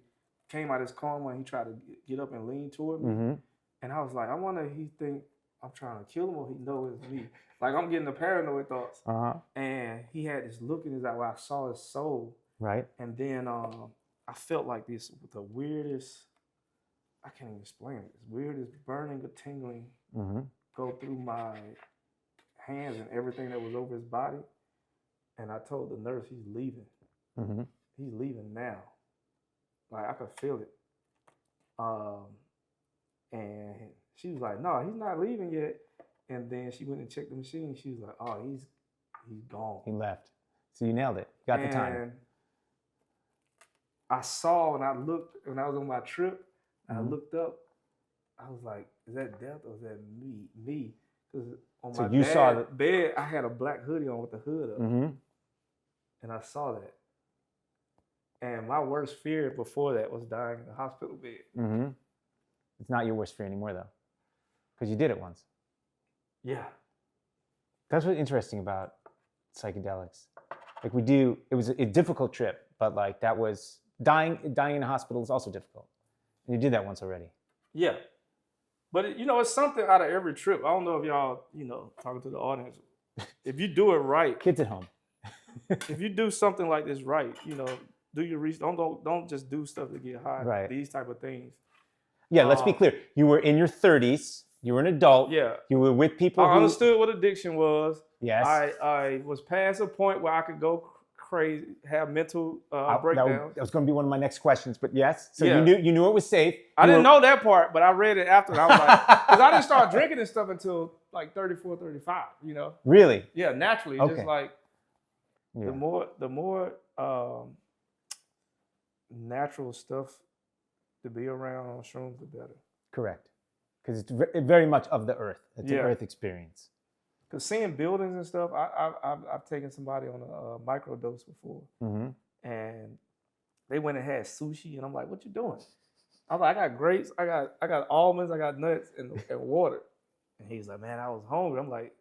came out of his coma and he tried to get up and lean toward me. And I was like, I wonder if he think I'm trying to kill him or he know it's me. Like I'm getting the paranoid thoughts. And he had this look in his eye where I saw his soul. Right. And then I felt like this, the weirdest, I can't even explain it. This weirdest burning or tingling go through my hands and everything that was over his body. And I told the nurse he's leaving. He's leaving now. Like I could feel it. And she was like, no, he's not leaving yet. And then she went and checked the machine. She was like, oh, he's gone. He left. So you nailed it. You got the time. And I saw and I looked when I was on my trip. And I looked up. I was like, is that death or is that me? Because on my dad's bed, I had a black hoodie on with the hood up. And I saw that. And my worst fear before that was dying in the hospital bed. It's not your worst fear anymore, though, because you did it once. Yeah. That's what's interesting about psychedelics. Like it was a difficult trip, but like that was dying in a hospital is also difficult. And you did that once already. Yeah. But it's something out of every trip. I don't know if y'all, talking to the audience, if you do it right. Kids at home. If you do something like this right, do your research. Don't just do stuff to get high. Right. These type of things. Yeah, let's be clear. You were in your 30s. You were an adult. Yeah. You were with people I understood what addiction was. Yes. I was past a point where I could go crazy, have mental breakdowns. That was going to be one of my next questions, but yes. So yeah. you knew it was safe. I didn't know that part, but I read it after. And I was like, because I didn't start drinking and stuff until like 34, 35, Really? Yeah, naturally. Okay. Just like the more natural stuff to be around on shrooms, the better. Correct. Because it's very much of the earth. It's an earth experience. Because seeing buildings and stuff, I've taken somebody on a microdose before. And they went and had sushi, and I'm like, what you doing? I'm like, I got grapes, I got almonds, I got nuts, and water. And he's like, man, I was hungry. I'm like,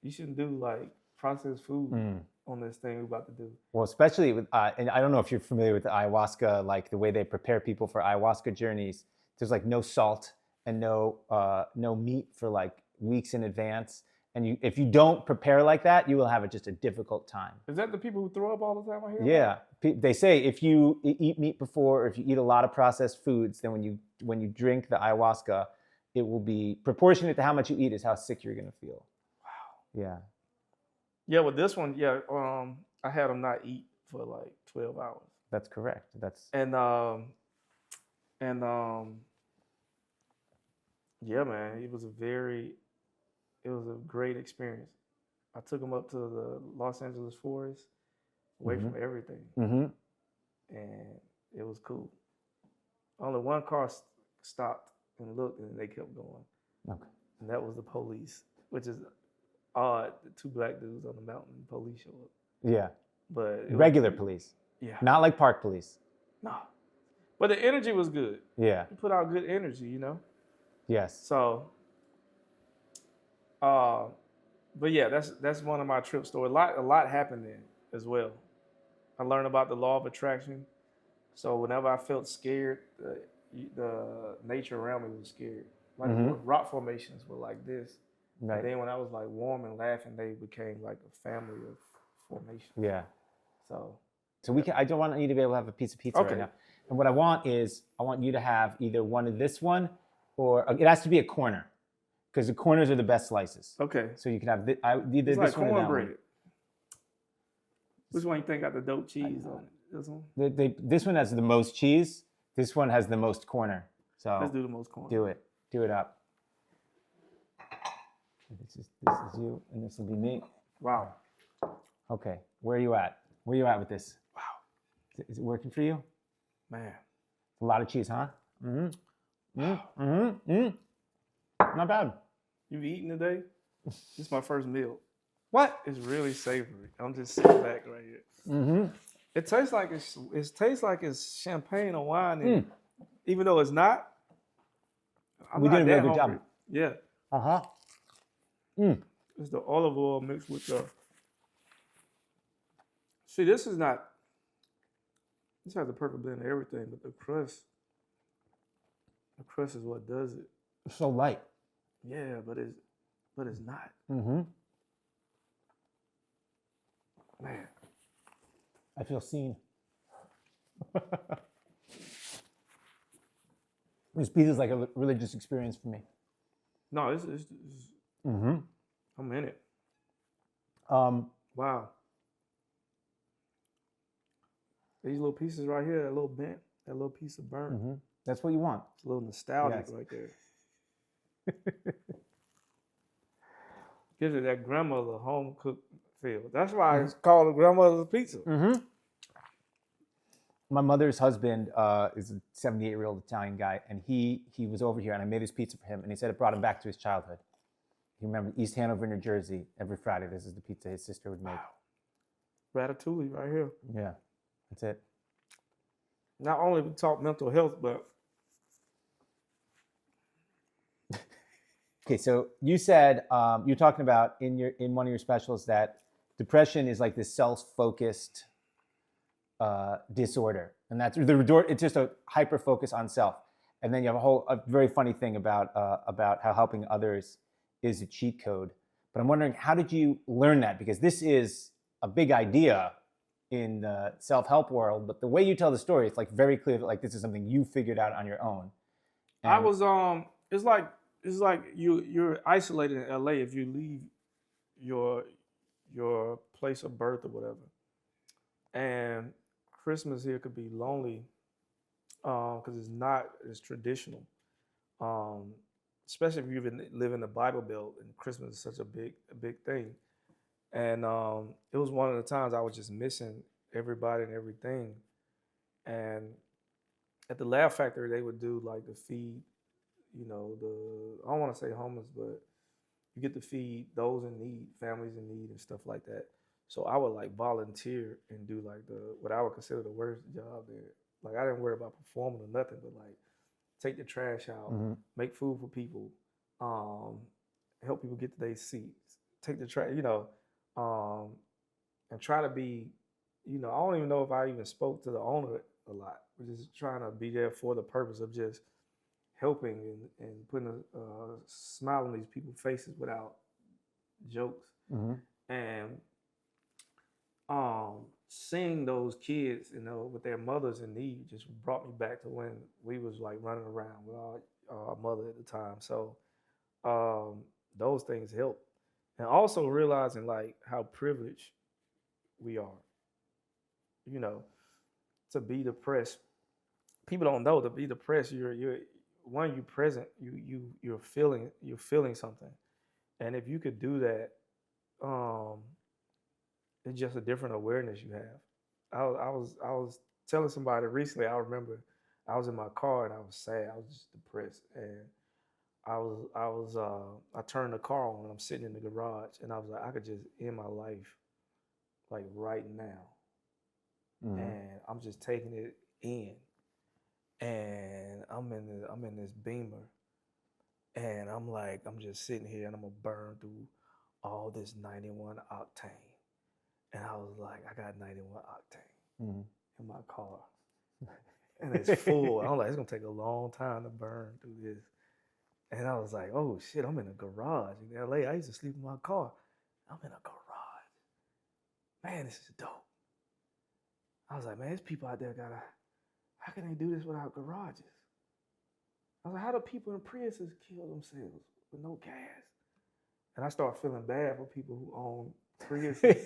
you shouldn't do like processed food on this thing we're about to do. Well, especially with, and I don't know if you're familiar with the ayahuasca, like the way they prepare people for ayahuasca journeys. There's like no salt and no meat for like weeks in advance. And if you don't prepare like that, you will have just a difficult time. Is that the people who throw up all the time I hear? Yeah. They say if you eat meat before, or if you eat a lot of processed foods, then when you drink the ayahuasca, it will be proportionate to how much you eat is how sick you're going to feel. Wow. Yeah. Yeah, with this one, I had them not eat for like 12 hours. That's correct. Yeah, man, it was a great experience. I took them up to the Los Angeles forest, away from everything, and it was cool. Only one car stopped and looked, and they kept going. Okay. And that was the police, which is odd. The two black dudes on the mountain, the police showed up. Yeah. But regular police. Yeah. Not like park police. No. But the energy was good. Yeah. You put out good energy, you know? Yes. So, but yeah, that's one of my trip stories. A lot happened then as well. I learned about the law of attraction. So whenever I felt scared, the nature around me was scared. Like rock formations were like this. Right. And then when I was like warm and laughing, they became like a family of formations. Yeah. So I don't want you to be able to have a piece of pizza right now. And what I want you to have either one of this one, or it has to be a corner, because the corners are the best slices. Okay. So you can have either it's this like one or that one. Which one you think got the dope cheese on it? This one? This one has the most cheese. This one has the most corner. So let's do the most corner. Do it up. This is you, and this will be me. Wow. Okay. Where are you at? Where are you at with this? Wow. Is it working for you? Man. A lot of cheese, huh? Not bad. You've eaten today? This is my first meal. What? It's really savory. I'm just sitting back right here. It tastes like it's champagne or wine, and even though it's not. We did a really good job. Yeah. It's the olive oil mixed with the. See, this has the perfect blend of everything, but the crust is what does it. It's so light. Yeah, but it's not. Man, I feel seen. This pizza is like a religious experience for me. No, it's I'm in it. Wow. These little pieces right here, that little bent, that little piece of burnt. That's what you want. It's a little nostalgic right there. Gives it that grandmother home cooked feel. That's why it's called a grandmother's pizza. My mother's husband is a 78-year-old Italian guy, and he was over here, and I made his pizza for him, and he said it brought him back to his childhood. He remembered East Hanover, New Jersey. Every Friday, this is the pizza his sister would make. Wow. Ratatouille right here. Yeah, that's it. Not only we talk mental health, but okay. So you said you're talking about in one of your specials that depression is like this self-focused disorder, and that's it's just a hyper focus on self. And then you have a very funny thing about how helping others is a cheat code. But I'm wondering, how did you learn that? Because this is a big idea in the self-help world, but the way you tell the story, it's like very clear that like this is something you figured out on your own. And I was it's like you're isolated in LA if you leave your place of birth or whatever. And Christmas here could be lonely because it's not as traditional. Especially if you live in the Bible Belt, and Christmas is such a big thing. And it was one of the times I was just missing everybody and everything. And at the Laugh Factory, they would do like the feed, I don't want to say homeless, but you get to feed those in need, families in need and stuff like that. So I would like volunteer and do like what I would consider the worst job there. Like I didn't worry about performing or nothing, but like take the trash out, make food for people, help people get to their seats, take the trash, and try to be, I don't even know if I even spoke to the owner a lot. We're just trying to be there for the purpose of just helping and putting a smile on these people's faces without jokes. And seeing those kids, with their mothers in need just brought me back to when we was like running around with our mother at the time. So those things help. And also realizing like how privileged we are, to be depressed. People don't know to be depressed. You're present. You're feeling something. And if you could do that, it's just a different awareness you have. I was telling somebody recently, I remember I was in my car and I was sad. I was just depressed. And I turned the car on and I'm sitting in the garage and I was like, I could just end my life like right now. And I'm just taking it end, and I'm in this Beamer, and I'm just sitting here, and I'm gonna burn through all this 91 octane, and I was like, I got 91 octane in my car, and it's full. I'm like, it's gonna take a long time to burn through this, and I was like, oh shit, I'm in a garage in LA. I used to sleep in my car. I'm in a garage. Man, this is dope. I was like, man, there's people out there how can they do this without garages? I was like, how do people in Priuses kill themselves with no gas? And I started feeling bad for people who own Priuses,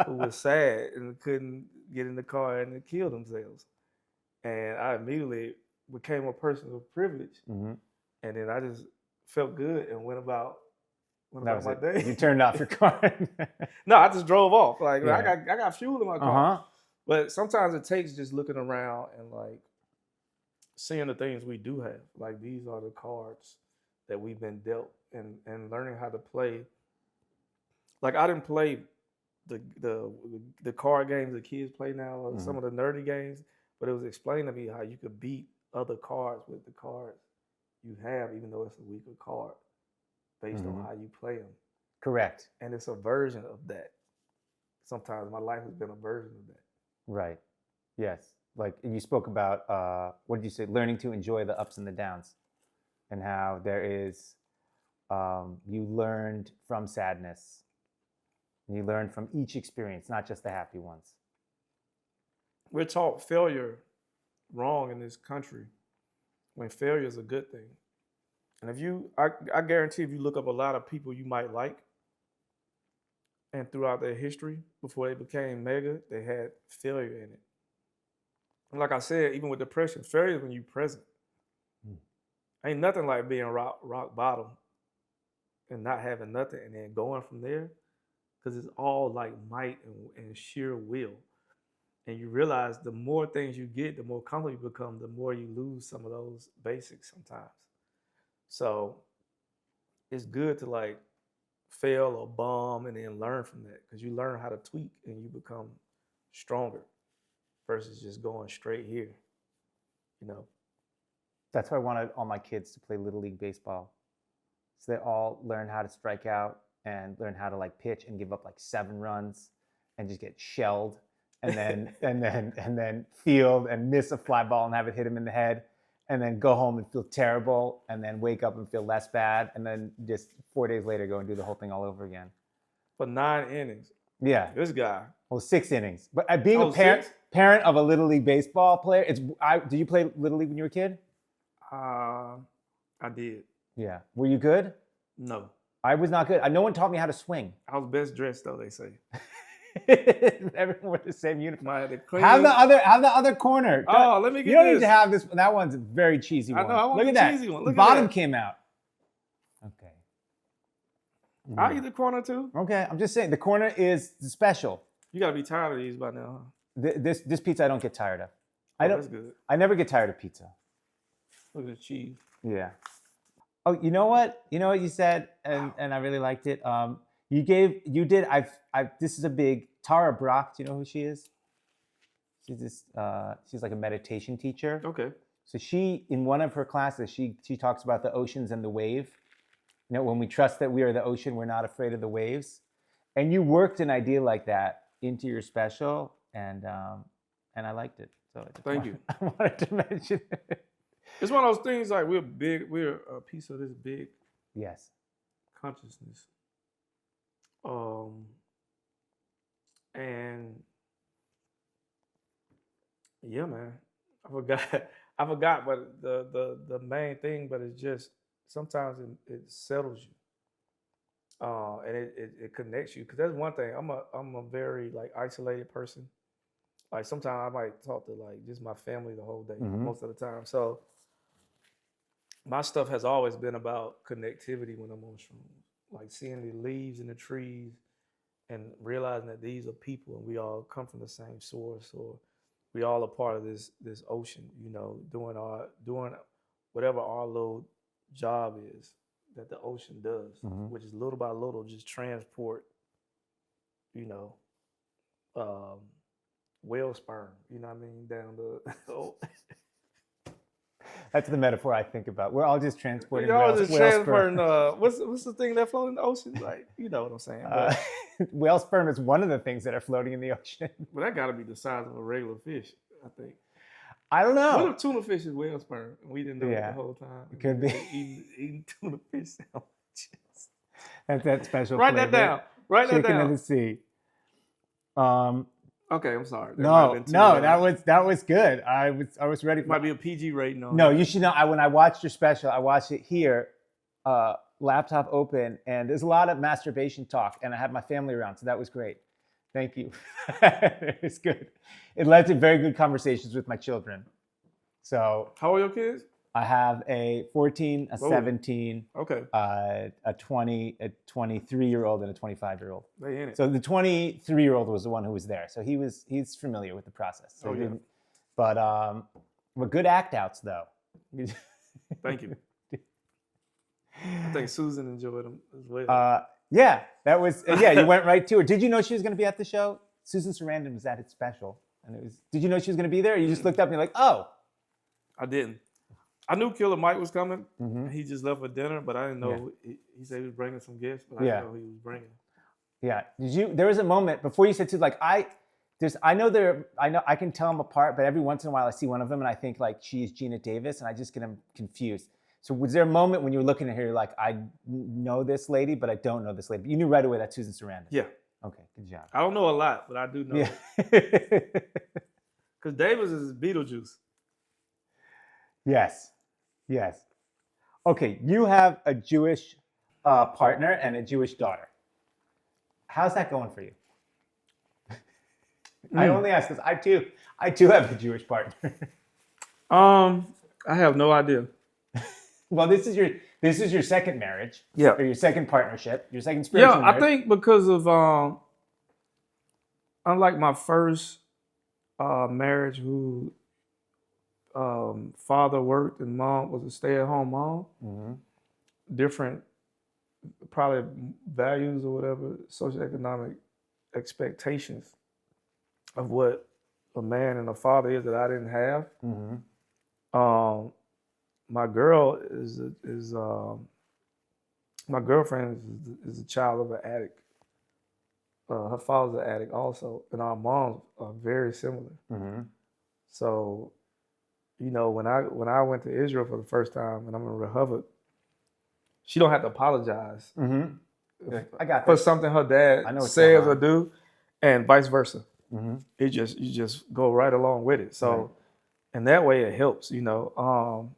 who was sad and couldn't get in the car and kill themselves. And I immediately became a person of privilege. And then I just felt good and went about my day. You turned off your car. No, I just drove off. Like, I got fuel in my car. But sometimes it takes just looking around and like seeing the things we do have. Like, these are the cards that we've been dealt, and learning how to play. Like, I didn't play the card games the kids play now, or some of the nerdy games, but it was explained to me how you could beat other cards with the cards you have, even though it's a weaker card, based on how you play them. Correct. And it's a version of that. Sometimes my life has been a version of that. Right. Yes. Like you spoke about, what did you say? Learning to enjoy the ups and the downs, and how there is, you learned from sadness. And you learned from each experience, not just the happy ones. We're taught failure wrong in this country, when failure is a good thing. And I guarantee if you look up a lot of people you might like, and throughout their history, before they became mega, they had failure in it. And like I said, even with depression, failure is when you're present. Ain't nothing like being rock bottom and not having nothing, and then going from there, because it's all like might and sheer will. And you realize the more things you get, the more comfortable you become, the more you lose some of those basics sometimes. So it's good to like fail or bomb and then learn from that, because you learn how to tweak and you become stronger versus just going straight here, you know. That's why I wanted all my kids to play Little League Baseball. So they all learn how to strike out and learn how to like pitch and give up like 7 runs and just get shelled, and then and then field and miss a fly ball and have it hit him in the head, and then go home and feel terrible, and then wake up and feel less bad, and then just 4 days later go and do the whole thing all over again. For 9 innings. Yeah. This guy. Well, 6 innings. But being a parent of a Little League Baseball player, did you play Little League when you were a kid? I did. Yeah. Were you good? No. I was not good. No one taught me how to swing. I was best dressed, though, they say. Everyone wore the same uniform. Have the other corner. Oh, let me get this. You don't need to have this. That one's a very cheesy one. I know. I want Look the at cheesy that. one. Look the at bottom that. came out. Okay. I'll eat the corner too. Okay. I'm just saying the corner is special. You gotta be tired of these by now, huh? This pizza I don't get tired of. That's good. I never get tired of pizza. Look at the cheese. Yeah. Oh, you know what? You know what you said, and I really liked it. This is a big Tara Brach. Do you know who she is? She's like a meditation teacher. Okay. So she, in one of her classes, she talks about the oceans and the wave. You know, when we trust that we are the ocean, we're not afraid of the waves. And you worked an idea like that into your special, and I liked it. So Thank you. I wanted to mention it. It's one of those things like we're a piece of this big consciousness. And yeah, man, I forgot, but the main thing, but it's just sometimes it settles you, and it connects you, because that's one thing. I'm a very like isolated person. Like sometimes I might talk to like just my family the whole day, most of the time. So my stuff has always been about connectivity when I'm on shrooms, like seeing the leaves and the trees and realizing that these are people and we all come from the same source, or we all are part of this ocean, you know, doing whatever our little job is that the ocean does, which is little by little just transport, you know, whale sperm. You know what I mean? Down the. That's the metaphor I think about. We're all just transporting Y'all just whale transferring. sperm. What's the thing that floats in the ocean? Like, you know what I'm saying? But, Whale sperm is one of the things that are floating in the ocean. but that got to be the size of a regular fish, I think. I don't know. What if tuna fish is whale sperm? We didn't know it the whole time. It could be eating tuna fish sandwiches. That's that special. Write flavor. that down. Write that Chicken down. of the sea. Okay, I'm sorry. That was good. I was ready. Might be a PG rating on. No, you should know. When I watched your special, I watched it here, laptop open, and there's a lot of masturbation talk, and I had my family around, so that was great. Thank you. It was good. It led to very good conversations with my children. So, how old are your kids? I have a 14, a 17, okay, a 20, a 23-year-old, and a 25-year-old. They in it. So the 23-year-old was the one who was there. So he's familiar with the process. So but good act outs though. Thank you. I think Susan enjoyed them as well. Yeah, that was you went right to her. Did you know she was going to be at the show? Susan Sarandon was at it special, and it was. Did you know she was going to be there? Or you just looked up and you're like, oh. I didn't. I knew Killer Mike was coming. Mm-hmm. He just left for dinner, but I didn't know. Yeah. He said he was bringing some guests, but I didn't know he was bringing. Yeah. There was a moment before you said to like I know I can tell them apart, but every once in a while I see one of them and I think like she's Gina Davis, and I just get them confused. So was there a moment when you were looking at her, you're like, I know this lady, but I don't know this lady? You knew right away that's Susan Sarandon. Yeah. Okay, good job. I don't know a lot, but I do know. Yeah. Because Davis is Beetlejuice. Yes. Okay, you have a Jewish partner and a Jewish daughter. How's that going for you? I only ask because I too have a Jewish partner. I have no idea. Well, this is your second marriage. Yeah. Or your second partnership, your second spiritual marriage. I think because of unlike my first marriage, who father worked and mom was a stay-at-home mom. Mm-hmm. Different, probably values or whatever, socioeconomic expectations of what a man and a father is that I didn't have. Mm-hmm. My girl my girlfriend is a child of an addict. Her father's an addict also, and our moms are very similar. Mm-hmm. So, you know, when I went to Israel for the first time, and I'm in Rehovot, she don't have to apologize. Mm-hmm. I got for something her dad says or do, and vice versa. Mm-hmm. You just go right along with it. So, and that way it helps, you know.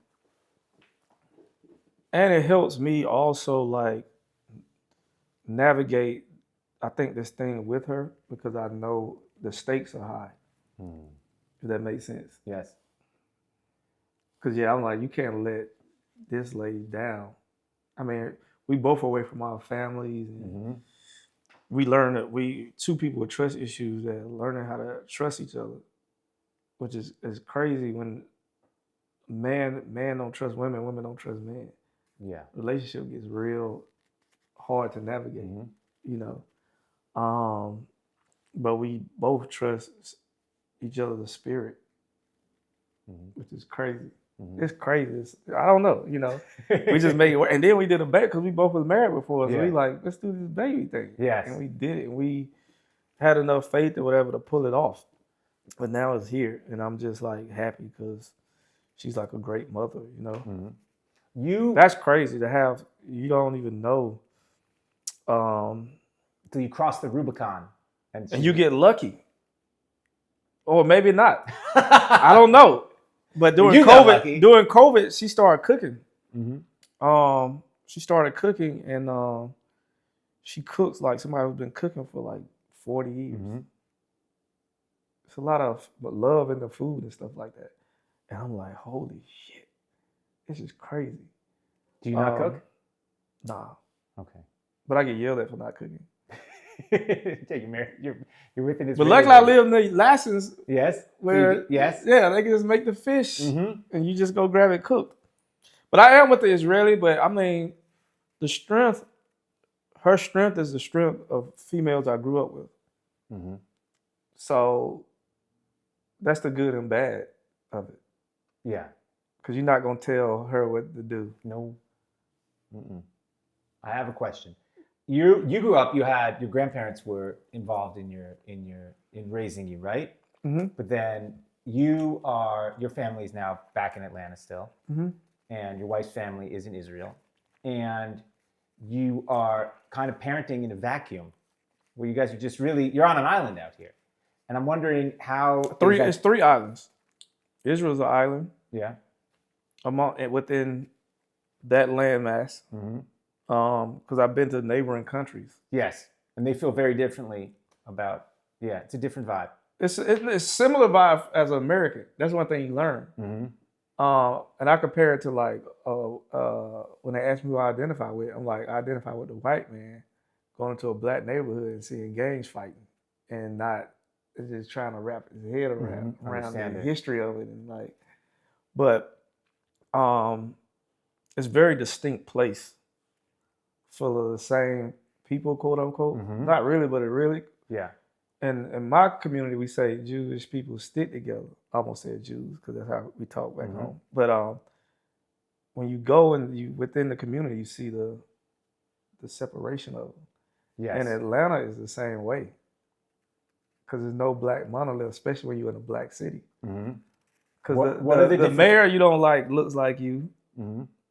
And it helps me also like navigate, I think, this thing with her, because I know the stakes are high. If that makes sense. Yes. Because I'm like, you can't let this lady down. I mean, we both away from our families, and we learn that two people with trust issues that are learning how to trust each other, which is crazy when man don't trust women, women don't trust men. Yeah. Relationship gets real hard to navigate, you know. But we both trust each other's spirit, which is crazy. It's crazy. I don't know, you know. We just make it work. And then we did a baby because we both was married before. So we like, let's do this baby thing. Yes. And we did it. And we had enough faith or whatever to pull it off. But now it's here. And I'm just like happy because she's like a great mother, you know. That's crazy to have. You don't even know. Till you cross the Rubicon. And you get lucky. Or maybe not. I don't know. But during COVID, she started cooking. She started cooking, and she cooks like somebody who's been cooking for like 40 years. It's a lot of love in the food and stuff like that. And I'm like, holy shit, this is crazy. Do you not cook? Nah. Okay. But I get yelled at for not cooking. You're within his. But luckily, I live in the Lassens. Yes. Where yes. Yeah, they can just make the fish, and you just go grab it cooked. But I am with the Israeli. But I mean, the strength. Her strength is the strength of females I grew up with. So, That's the good and bad of it. Yeah. Because you're not gonna tell her what to do. No. Mm-mm. I have a question. You grew up. You had your grandparents were involved in raising you, right? Mm-hmm. But then your family is now back in Atlanta still, Mm-hmm. and your wife's family is in Israel, and you are kind of parenting in a vacuum, where you guys are just you're on an island out here, and I'm wondering how It's 3 islands. Israel's an island. Yeah. Within that landmass. Mm-hmm. Because I've been to neighboring countries. Yes, and they feel very differently about. Yeah, it's a different vibe. It's similar vibe as an American. That's one thing you learn. Mm-hmm. And I compare it to like when they ask me who I identify with, I'm like, I identify with the white man going into a black neighborhood and seeing gangs fighting, and not just trying to wrap his head around the history of it, and like, but it's a very distinct place, full of the same people, quote unquote. Mm-hmm. Not really, but it really. Yeah. And in my community, we say Jewish people stick together. I almost said Jews because that's how we talk back home. But when you go and you within the community, you see the separation of them. Yes. And Atlanta is the same way, because there's no black monolith, especially when you're in a black city. Because the mayor you don't like looks like you,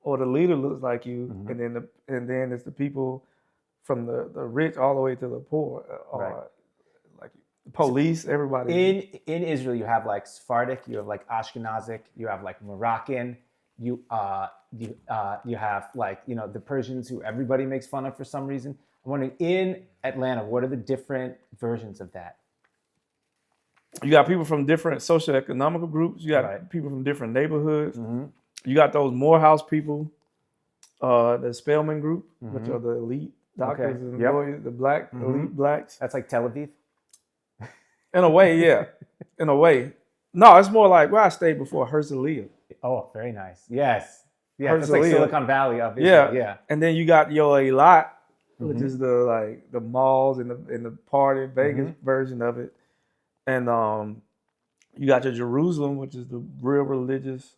or the leader looks like you, and then it's the people from the rich all the way to the poor, right. Like the police, everybody. In Israel, you have like Sephardic, you have like Ashkenazic, you have like Moroccan, you have like the Persians who everybody makes fun of for some reason. I'm wondering, in Atlanta, what are the different versions of that? You got people from different socioeconomic groups. You got people from different neighborhoods. You got those Morehouse people, the Spelman group, which are the elite doctors and lawyers, the black elite blacks. That's like Tel Aviv? In a way, yeah. In a way. No, it's more like where I stayed before, Herzliya. Oh, very nice. Yes. Yeah, it's like Silicon Valley of Israel. Yeah. And then you got your Eilat, which is the malls and the party Vegas version of it. And you got your Jerusalem, which is the real religious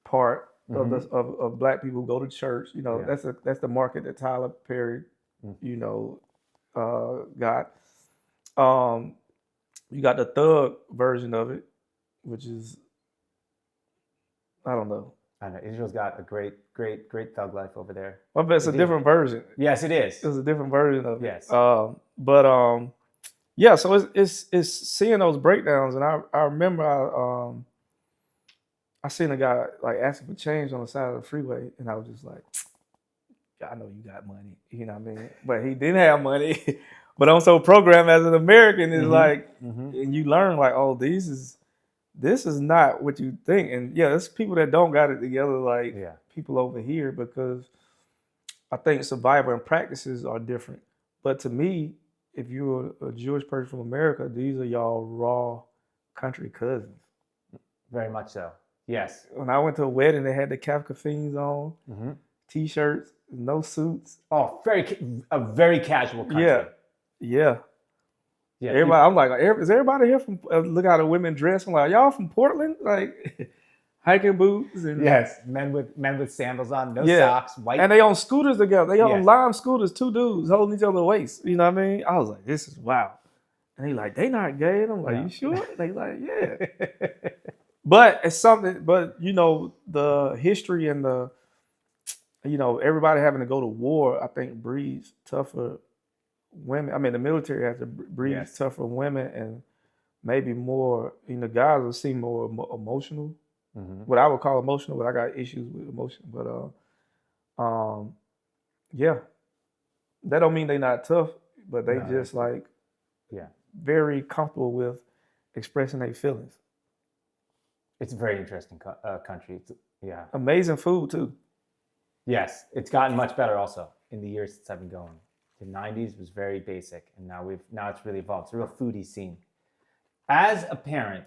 part of black people who go to church. That's the market that Tyler Perry, got. You got the thug version of it, which is, I don't know. I know Israel's got a great thug life over there. Well, but it's a different version. Yes, it is. It's a different version of it. Yes. Yeah. So it's seeing those breakdowns, and I remember I seen a guy like asking for change on the side of the freeway, and I was just like, I know you got money, you know what I mean? But he didn't have money. But I'm so programmed as an American, is like, and you learn like, oh, this is not what you think. And yeah, there's people that don't got it together like people over here, because I think survival and practices are different. But to me, if you're a Jewish person from America, these are y'all raw country cousins. Very much so. Yes. When I went to a wedding, they had the Kafka fiends on, T-shirts, no suits. Oh, a very casual country. Yeah. Everybody, I'm like, is everybody here from? Look how the women dress. I'm like, y'all from Portland? Like hiking boots and men with sandals on, no socks, white, and they on scooters together. They on lime scooters, 2 dudes holding each other's waist. You know what I mean? I was like, this is wow. And they like, they not gay. And I'm like, you sure? They like, yeah. But it's something. But the history and everybody having to go to war, I think breeds tougher women. I mean, the military has to breed tougher women, and maybe more. Guys will seem more emotional. What I would call emotional, but I got issues with emotion. But that don't mean they not tough, but they just like very comfortable with expressing their feelings. It's a very interesting country. Amazing food too. Yes, it's gotten much better also in the years since I've been going. The 90s was very basic, and now it's really evolved. It's a real foodie scene. As a parent,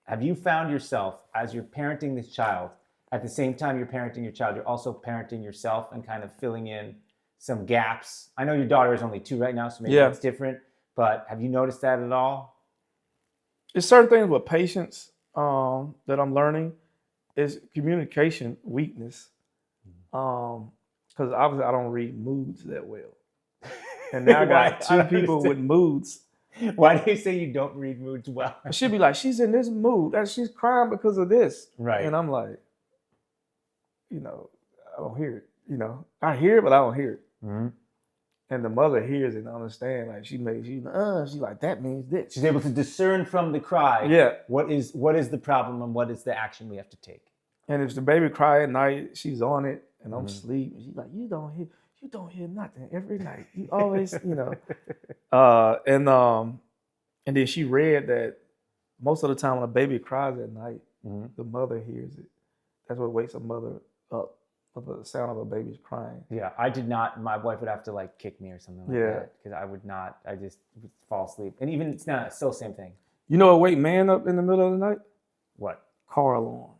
have you found yourself, as you're parenting this child, at the same time you're parenting your child, you're also parenting yourself and kind of filling in some gaps? I know your daughter is only 2 right now, so maybe it's different, but have you noticed that at all? it's certain things with patience that I'm learning. Is communication weakness. Because obviously I don't read moods that well. And now I got two people with moods. Why do you say you don't read moods well? She'll be like, she's in this mood. That she's crying because of this. Right. And I'm like, I don't hear it. I hear it, but I don't hear it. Mm-hmm. And the mother hears it and understands. Like she's like, that means this. She's able to discern from the cry. Yeah. What is the problem and what is the action we have to take. And if the baby cry at night, she's on it, and I'm asleep. And she's like, you don't hear nothing every night. You always, and then she read that most of the time when a baby cries at night, the mother hears it. That's what wakes a mother up, of the sound of a baby's crying. Yeah, I did not. My wife would have to like kick me or something like that because I would not. I just would fall asleep. And even it's still the same thing. You know what wake man up in the middle of the night? What? Car alarms.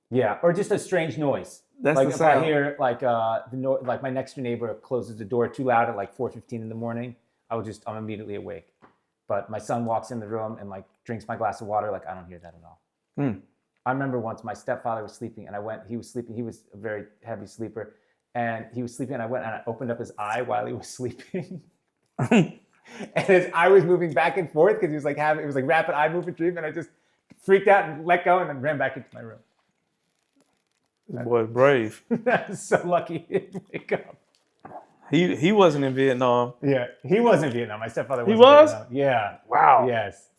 Yeah, or just a strange noise. That's like the if sound. I hear like like my next door neighbor closes the door too loud at like 4:15 in the morning, I'm immediately awake. But my son walks in the room and like drinks my glass of water, like I don't hear that at all. I remember once my stepfather was sleeping and he was sleeping. He was a very heavy sleeper and he was sleeping and I went and I opened up his eye while he was sleeping. And his eye was moving back and forth because he was like it was like rapid eye movement dream, and I just freaked out and let go and then ran back into my room. This boy's brave. I was so lucky he didn't wake up. He wasn't in Vietnam. Yeah, he was in Vietnam. My stepfather was. He was? In Vietnam. Yeah. Wow. Yes.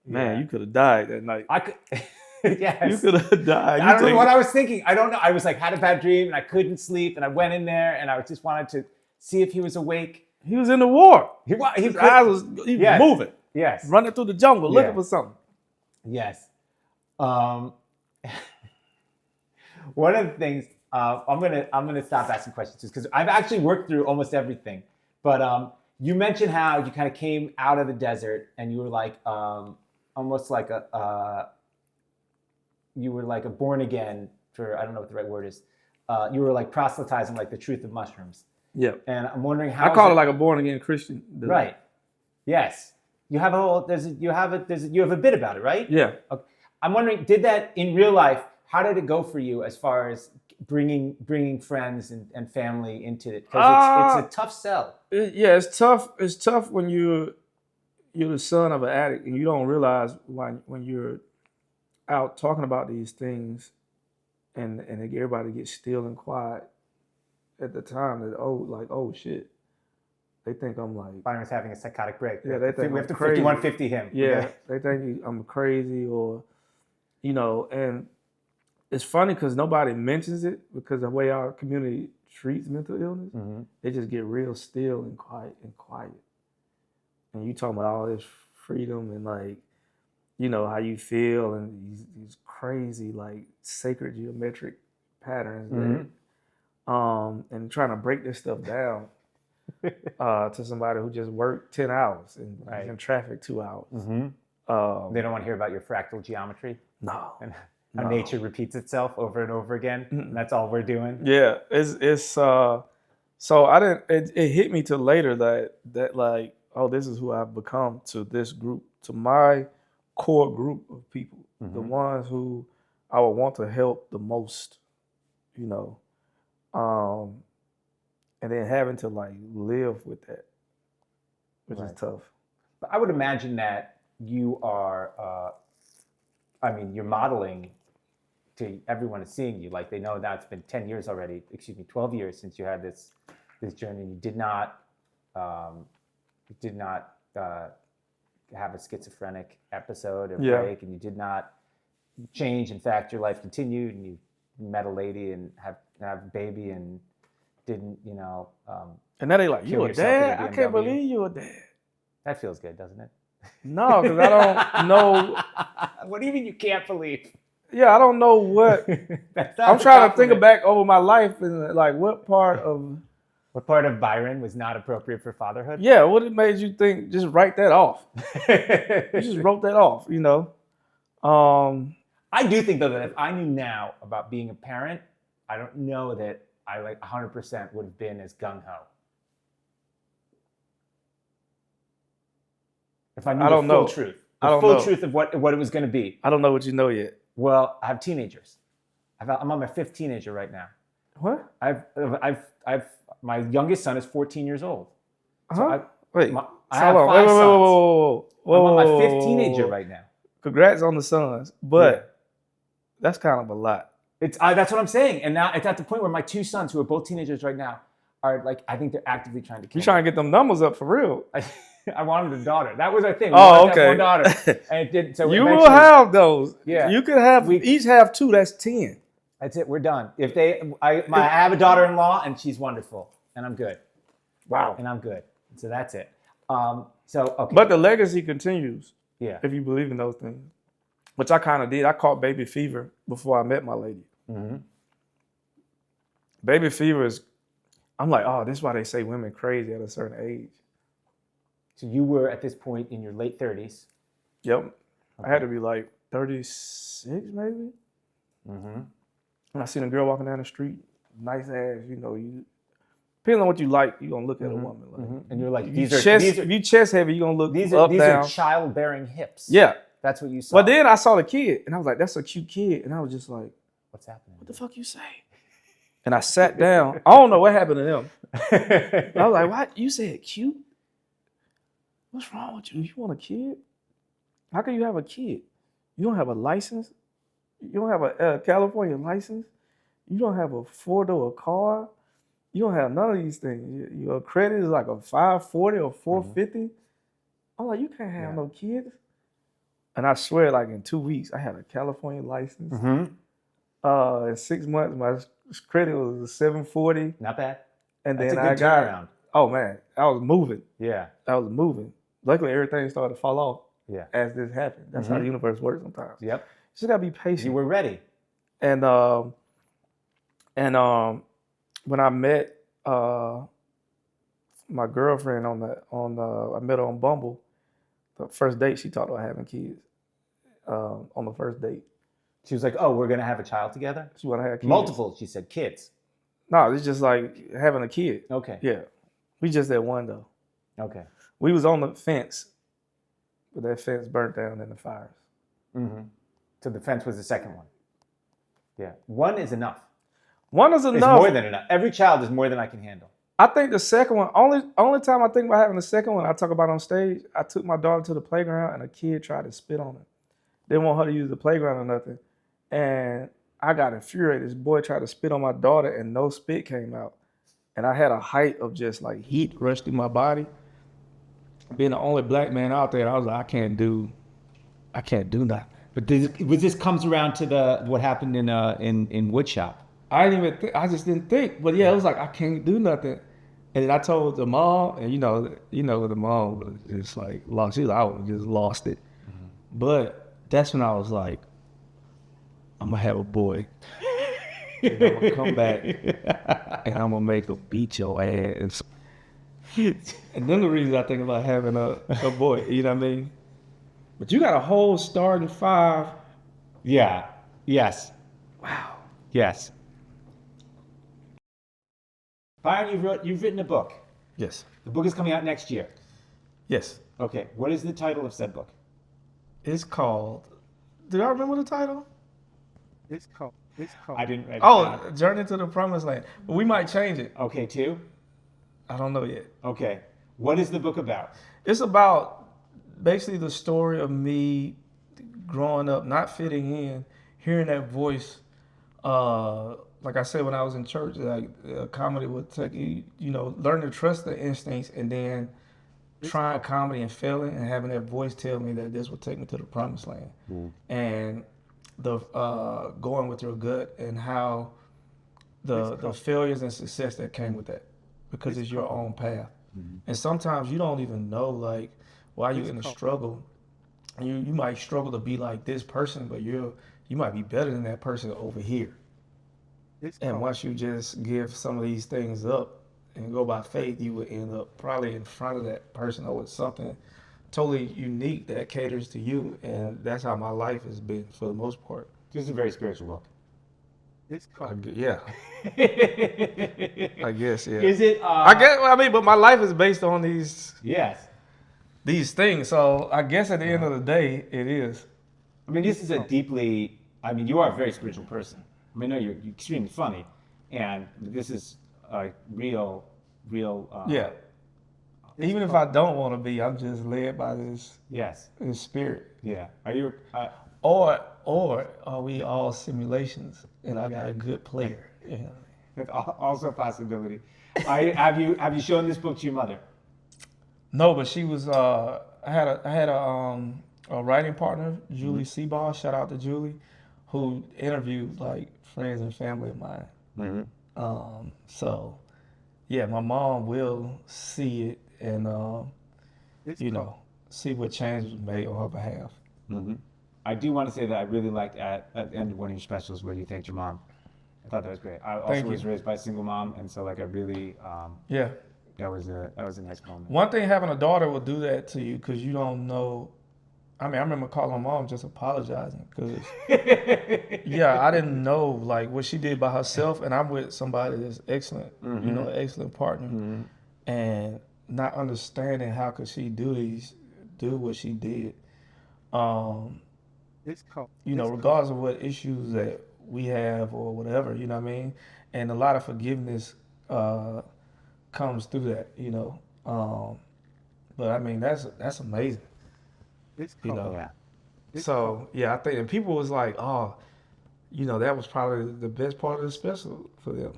Man, you could have died that night. I could. Yes. You could have died. I don't know what I was thinking. I don't know. I was like, had a bad dream and I couldn't sleep, and I went in there and I just wanted to see if he was awake. He was in the war. His eyes was moving. Yes. Running through the jungle looking for something. Yes. One of the things I'm gonna stop asking questions because I've actually worked through almost everything. But you mentioned how you kind of came out of the desert and you were like almost like you were like a born again for, I don't know what the right word is. You were like proselytizing like the truth of mushrooms. Yeah. And I'm wondering how I call it like a born again Christian. Right. Yes. You have you have a bit about it, right? Yeah. Okay. I'm wondering, did that in real life? How did it go for you as far as bringing friends and family into it? Because it's a tough sell. It's tough. It's tough when you're the son of an addict and you don't realize when you're out talking about these things, and everybody gets still and quiet at the time that oh shit, they think I'm like Byron's having a psychotic break. Yeah, they think we have to crazy. 5150 him. Yeah, they think I'm crazy or and it's funny because nobody mentions it because the way our community treats mental illness, they just get real still and quiet. And you talking about all this freedom and like, how you feel and these crazy like sacred geometric patterns that, and trying to break this stuff down to somebody who just worked 10 hours and was in traffic 2 hours. They don't want to hear about your fractal geometry? No. And how nature repeats itself over and over again. And that's all we're doing. Yeah, it's so I didn't. It hit me till later that like, oh, this is who I've become to this group, to my core group of people, the ones who I would want to help the most, and then having to like live with that, which is tough. But I would imagine that you are. You're modeling to everyone is seeing you. Like they know now it's been 10 years already, 12 years since you had this journey. You did not have a schizophrenic episode or break, and you did not change. In fact, your life continued, and you met a lady and have a baby, and didn't, and now they like, you a dad? I can't believe you a dad. That feels good, doesn't it? No, because I don't know. What do you mean you can't believe? Yeah, I don't know what. I'm trying to think back over my life and like what part of Byron was not appropriate for fatherhood? Yeah, what it made you think? Just write that off. You just wrote that off, I do think though that if I knew now about being a parent, I don't know that I like 100% would have been as gung ho. If I knew the full truth. I don't full know. truth of what it was going to be. I don't know what you know yet. Well, I have teenagers. I'm on my 5th teenager right now. What? My youngest son is 14 years old. So wait. I have 5 sons. Whoa. I'm on my 5th teenager right now. Congrats on the sons, but that's kind of a lot. That's what I'm saying. And now it's at the point where my 2 sons, who are both teenagers right now, are like, I think they're actively trying to kill me. You're trying to get them numbers up for real. I wanted a daughter. That was our thing. Okay. One daughter, and it didn't. So you will have those. Yeah. You could have. Each have 2. That's 10. That's it. We're done. I have a daughter-in-law, and she's wonderful, and I'm good. Wow. And I'm good. So that's it. Okay. But the legacy continues. Yeah. If you believe in those things, which I kind of did. I caught baby fever before I met my lady. Mm-hmm. Baby fever is. I'm like, oh, this is why they say women crazy at a certain age. So you were at this point in your late 30s. Yep. Okay. I had to be like 36 maybe. Mm-hmm. And I seen a girl walking down the street, nice ass, you depending on what you like, you're gonna look at a woman. Like, and you're like, if you chest heavy, you're gonna look these up, are down. childbearing hips. Yeah. That's what you saw. But then I saw the kid and I was like, that's a cute kid. And I was just like, what's happening? What the fuck you say? And I sat down. I don't know what happened to them. I was like, what? You said cute? What's wrong with you? You want a kid? How can you have a kid? You don't have a license? You don't have a California license? You don't have a 4-door car? You don't have none of these things. Your credit is like a 540 or 450. I'm like, you can't have no kids. And I swear, like in 2 weeks, I had a California license. Mm-hmm. In 6 months, my credit was a 740. Not bad. And That's then a good turnaround. Oh man, I was moving. Yeah. I was moving. Luckily, everything started to fall off. Yeah. As this happened. That's how the universe works sometimes. Yep. You just gotta be patient. You were ready. And when I met my girlfriend I met her on Bumble. The first date, she talked about having kids. On the first date, she was like, "Oh, we're gonna have a child together." She want to have kids. Multiple. She said, "Kids." No, it's just like having a kid. Okay. Yeah, we just had one though. Okay. We was on the fence, but that fence burnt down in the fires. Mm-hmm. So the fence was the second one. Yeah, one is enough. One is enough. It's more than enough. Every child is more than I can handle. I think the second one, only time I think about having the second one, I talk about on stage, I took my daughter to the playground and a kid tried to spit on her. They didn't want her to use the playground or nothing. And I got infuriated. This boy tried to spit on my daughter and no spit came out. And I had a height of just like heat rushed through my body. Being the only black man out there, I was like, I can't do nothing. But this comes around to what happened in Woodshop. I didn't even think, I just didn't think. But yeah, it was like, I can't do nothing. And then I told the mom, and you know the mom was just like lost. She was out, just lost it. Mm-hmm. But that's when I was like, I'm gonna have a boy. And I'm gonna come back and I'm gonna make him beat your ass. And then the reason I think about having a boy, you know what I mean? But you got a whole starting 5. Yeah. Yes. Wow. Yes. Byron, you've written a book. Yes. The book is coming out next year. Yes. Okay. What is the title of said book? It's called. Did I remember the title? It's called. I didn't write it down. Journey to the Promised Land. But we might change it. Okay, 2? I don't know yet. Okay. What is the book about? It's about basically the story of me growing up, not fitting in, hearing that voice. Like I said, when I was in church, like comedy would take you, learn to trust the instincts and then trying comedy and failing and having that voice tell me that this would take me to the promised land. Mm. And the going with your gut and how the failures and success that came with that, because it's your own path. Mm-hmm. And sometimes you don't even know like why you're in a struggle. You might struggle to be like this person, but you might be better than that person over here. And once you just give some of these things up and go by faith, you would end up probably in front of that person or with something totally unique that caters to you. And that's how my life has been for the most part. This is a very spiritual book. Yeah. I guess, yeah. Is it? I guess. I mean, but my life is based on these. Yes. these things. So I guess at the end of the day, it is. I mean, this is you are a very spiritual person. I mean, no, you're extremely funny, and this is a real. Yeah. Even if I don't want to be, I'm just led by this spirit. Yeah. Are you? Or are we all simulations and I got a good player? Yeah. That's also a possibility. Have you shown this book to your mother? No, but she was. I had a writing partner, Julie Seabaugh. Shout out to Julie, who interviewed like friends and family of mine. So yeah, my mom will see it and see what changes was made on her behalf. I do want to say that I really liked at the end of one of your specials where you thanked your mom. I thought that was great. I also was raised by a single mom, and so like I really that was a nice moment. One thing, having a daughter will do that to you because you don't know. I mean, I remember calling my mom just apologizing because I didn't know like what she did by herself, and I'm with somebody that's excellent, excellent partner, and not understanding how could she do what she did. Regardless of what issues that we have or whatever, you know what I mean? And a lot of forgiveness comes through that, but I mean, that's amazing. So, I think, and people was like, oh, that was probably the best part of the special for them.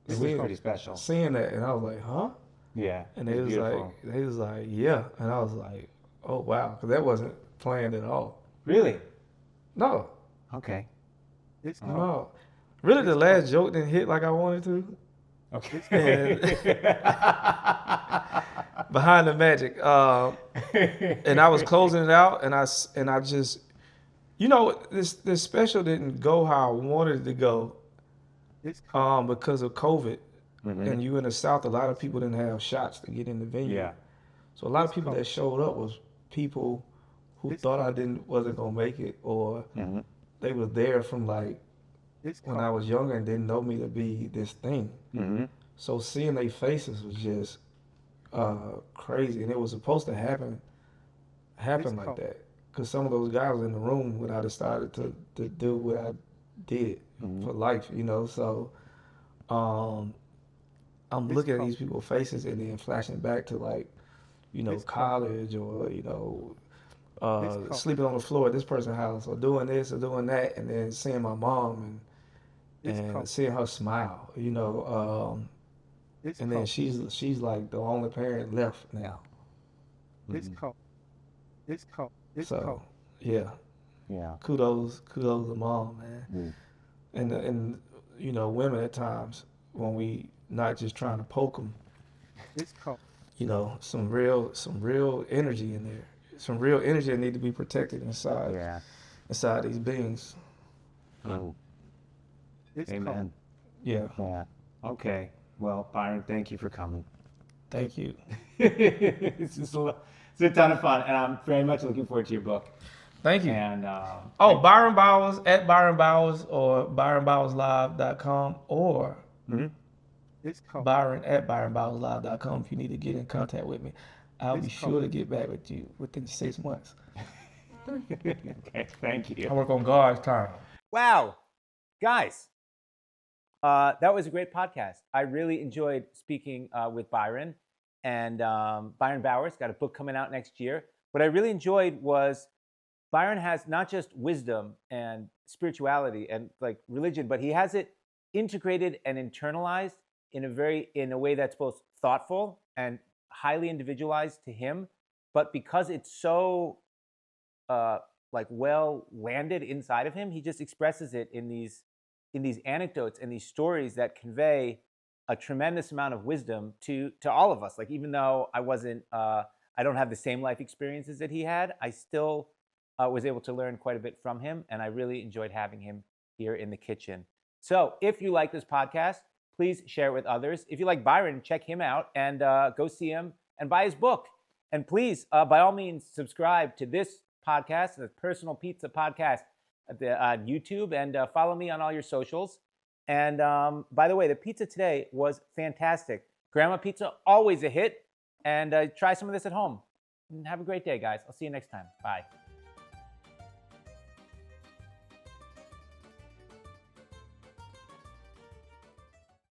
It was pretty special. Seeing that, and I was like, huh? Yeah. And they was like, yeah. And I was like, oh, wow, because that wasn't planned at all. Really? No. Okay. No. Really, the last joke didn't hit like I wanted to. Okay. Behind the magic. And I was closing it out, and I just, this special didn't go how I wanted it to go because of COVID. And you in the South, a lot of people didn't have shots to get in the venue. Yeah. So a lot of people that showed up was people who thought I wasn't gonna make it, or they were there from like when I was younger and didn't know me to be this thing. So seeing their faces was just crazy, and it was supposed to happen like that because some of those guys were in the room when I decided to do what I did for life, So I'm looking at these people's faces and then flashing back to like, college or sleeping on the floor at this person's house or doing this or doing that, and then seeing my mom and seeing her smile, and then she's like the only parent left now. So yeah. Kudos to mom, man. And women at times when we not just trying to poke them. Some real energy in there. Some real energy that need to be protected inside these beings. Amen. Yeah. Okay. Well, Byron, thank you for coming. Thank you. It's a ton of fun, and I'm very much looking forward to your book. Thank you. And Byron Bowers at Byron Bowers or ByronBowersLive.com or Byron at ByronBowersLive.com if you need to get in contact with me. I'll be sure to get back with you within 6 months. Okay, thank you. I work on God's time. Wow. Guys, that was a great podcast. I really enjoyed speaking with Byron. And Byron Bowers got a book coming out next year. What I really enjoyed was Byron has not just wisdom and spirituality and like religion, but he has it integrated and internalized in a way that's both thoughtful and highly individualized to him. But because it's so well landed inside of him, he just expresses it in these anecdotes and these stories that convey a tremendous amount of wisdom to all of us. Like, even though I don't have the same life experiences that he had, I still was able to learn quite a bit from him, and I really enjoyed having him here in the kitchen. So if you like this podcast, please share it with others. If you like Byron, check him out and go see him and buy his book. And please, by all means, subscribe to this podcast, the Personal Pizza Podcast, at YouTube, and follow me on all your socials. And by the way, the pizza today was fantastic. Grandma pizza, always a hit. And try some of this at home. And have a great day, guys. I'll see you next time. Bye.